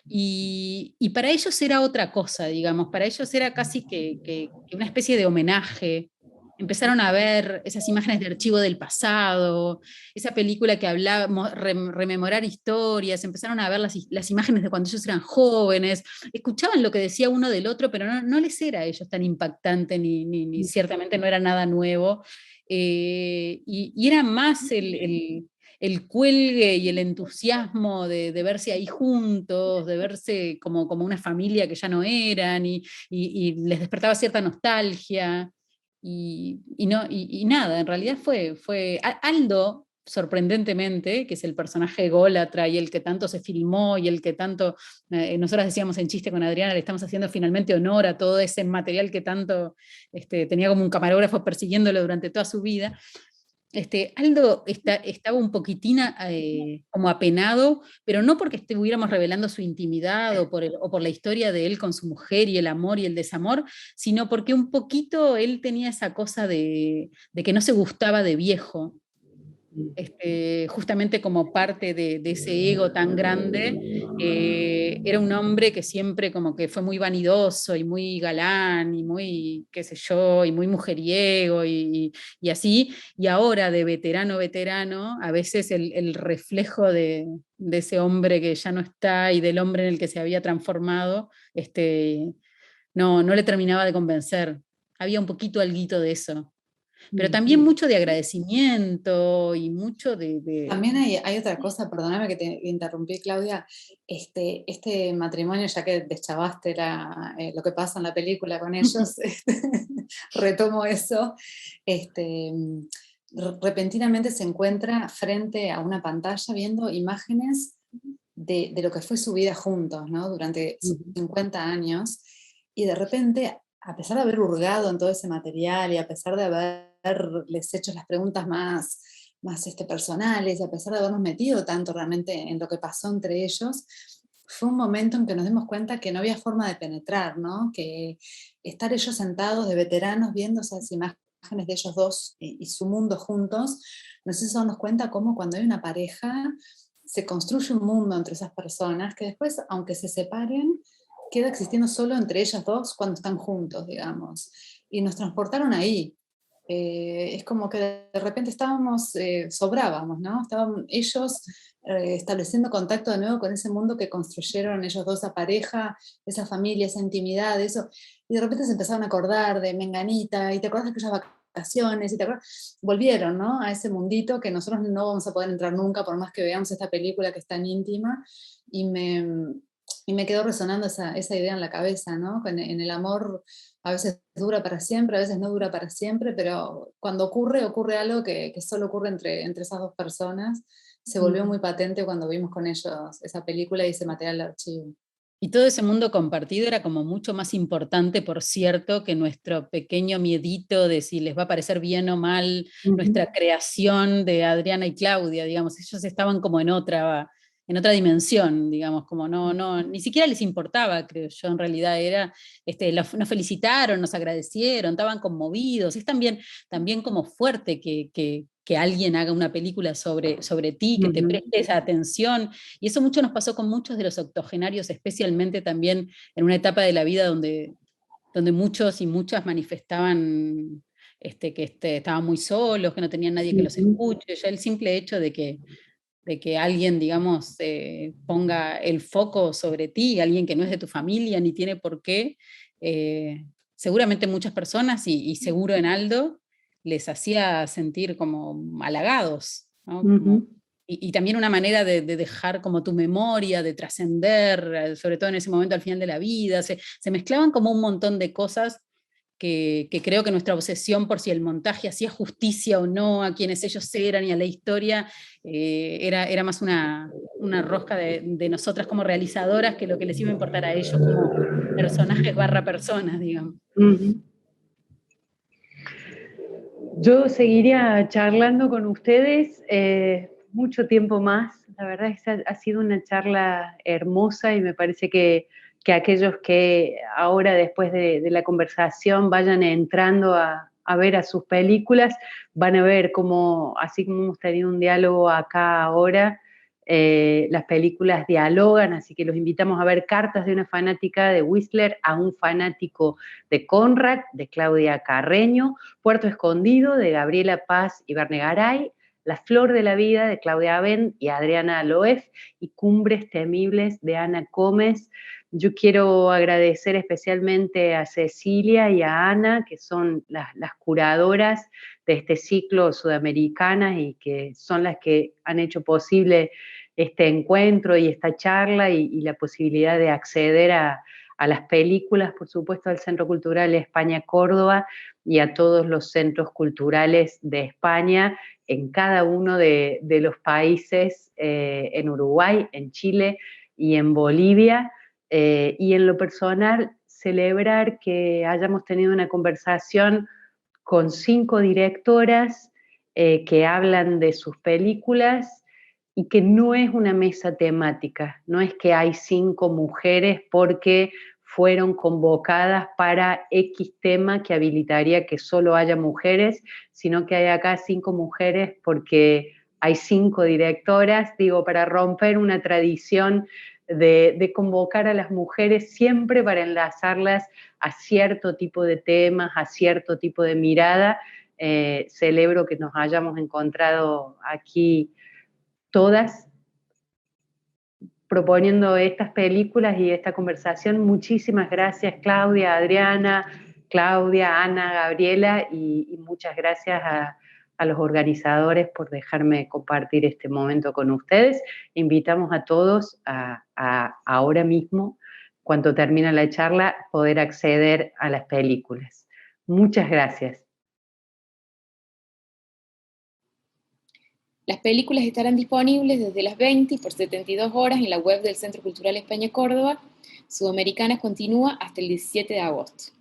y para ellos era otra cosa, digamos, para ellos era casi que una especie de homenaje. Empezaron a ver esas imágenes de archivo del pasado, esa película que hablaba, rememorar historias, empezaron a ver las imágenes de cuando ellos eran jóvenes, escuchaban lo que decía uno del otro, pero no les era a ellos tan impactante, ni ciertamente no era nada nuevo, y era más el cuelgue y el entusiasmo de verse ahí juntos, de verse como una familia que ya no eran, y les despertaba cierta nostalgia. Y nada, en realidad fue Aldo, sorprendentemente, que es el personaje ególatra y el que tanto se filmó y el que tanto, nosotras decíamos en chiste con Adriana, le estamos haciendo finalmente honor a todo ese material que tanto tenía como un camarógrafo persiguiéndolo durante toda su vida. Aldo estaba un poquitín como apenado, pero no porque estuviéramos revelando su intimidad o por la historia de él con su mujer y el amor y el desamor, sino porque un poquito él tenía esa cosa de que no se gustaba de viejo. justamente como parte de ese ego tan grande. Era un hombre que siempre como que fue muy vanidoso y muy galán y muy, qué sé yo, y muy mujeriego y así, y ahora de veterano, a veces el reflejo de ese hombre que ya no está y del hombre en el que se había transformado, no le terminaba de convencer. Había un poquito alguito de eso. Pero también mucho de agradecimiento y mucho de... También hay otra cosa, perdóname que te interrumpí, Claudia, este matrimonio, ya que deschavaste lo que pasa en la película con ellos, retomo eso, repentinamente se encuentra frente a una pantalla viendo imágenes de lo que fue su vida juntos, ¿no? Durante 50 años, y de repente, a pesar de haber hurgado en todo ese material y a pesar de haberles hecho las preguntas más personales, y a pesar de habernos metido tanto realmente en lo que pasó entre ellos, fue un momento en que nos dimos cuenta que no había forma de penetrar, ¿no? Que estar ellos sentados de veteranos viendo esas imágenes de ellos dos y su mundo juntos, nos hizo darnos cuenta cómo cuando hay una pareja se construye un mundo entre esas personas que después, aunque se separen, queda existiendo solo entre ellas dos cuando están juntos, digamos. Y nos transportaron ahí. Es como que de repente sobrábamos, ¿no? Estaban ellos estableciendo contacto de nuevo con ese mundo que construyeron ellos dos, esa pareja, esa familia, esa intimidad, eso. Y de repente se empezaron a acordar de Menganita, y te acuerdas de aquellas vacaciones, y te acuerdas, volvieron, ¿no? A ese mundito que nosotros no vamos a poder entrar nunca, por más que veamos esta película que es tan íntima, y me quedó resonando esa idea en la cabeza, ¿no? En el amor a veces dura para siempre, a veces no dura para siempre, pero cuando ocurre algo que solo ocurre entre esas dos personas. Se volvió muy patente cuando vimos con ellos esa película y ese material de archivo. Y todo ese mundo compartido era como mucho más importante, por cierto, que nuestro pequeño miedito de si les va a parecer bien o mal nuestra creación de Adriana y Claudia, digamos. Ellos estaban como en otra dimensión, digamos, como ni siquiera les importaba, creo yo, en realidad era, nos felicitaron, nos agradecieron, estaban conmovidos. Es también como fuerte que alguien haga una película sobre ti, que te prestes atención, y eso mucho nos pasó con muchos de los octogenarios, especialmente también en una etapa de la vida donde muchos y muchas manifestaban que estaban muy solos, que no tenían nadie que los escuche. Ya el simple hecho de que alguien, digamos, ponga el foco sobre ti, alguien que no es de tu familia ni tiene por qué, seguramente muchas personas, y seguro en Aldo, les hacía sentir como halagados, ¿no? Y también una manera de dejar como tu memoria, de trascender, sobre todo en ese momento al final de la vida. Se mezclaban como un montón de cosas que creo que nuestra obsesión por si el montaje hacía justicia o no a quienes ellos eran y a la historia, era más una rosca de nosotras como realizadoras que lo que les iba a importar a ellos como personajes / personas, digamos. Yo seguiría charlando con ustedes mucho tiempo más. La verdad es que ha sido una charla hermosa y me parece que aquellos que ahora después de la conversación vayan entrando a ver a sus películas, van a ver cómo, así como hemos tenido un diálogo acá ahora, las películas dialogan, así que los invitamos a ver Cartas de una fanática de Whistler a un fanático de Conrad, de Claudia Carreño, Puerto Escondido, de Gabriela Paz y Verne Garay, La Flor de la Vida, de Claudia Abend y Adriana Loef, y Cumbres Temibles, de Ana Gómez. Yo quiero agradecer especialmente a Cecilia y a Ana, que son las curadoras de este ciclo Sudamericanas y que son las que han hecho posible este encuentro y esta charla y la posibilidad de acceder a las películas, por supuesto, al Centro Cultural España Córdoba y a todos los centros culturales de España en cada uno de los países, en Uruguay, en Chile y en Bolivia. Y en lo personal, celebrar que hayamos tenido una conversación con 5 directoras que hablan de sus películas y que no es una mesa temática, no es que hay 5 mujeres porque fueron convocadas para X tema que habilitaría que solo haya mujeres, sino que hay acá 5 mujeres porque hay 5 directoras, digo, para romper una tradición de convocar a las mujeres siempre para enlazarlas a cierto tipo de temas, a cierto tipo de mirada. Celebro que nos hayamos encontrado aquí todas proponiendo estas películas y esta conversación. Muchísimas gracias, Claudia, Adriana, Claudia, Ana, Gabriela, y muchas gracias a los organizadores por dejarme compartir este momento con ustedes. Invitamos a todos a ahora mismo, cuando termina la charla, poder acceder a las películas. Muchas gracias. Las películas estarán disponibles desde las 20 y por 72 horas en la web del Centro Cultural España Córdoba. Sudamericanas continúa hasta el 17 de agosto.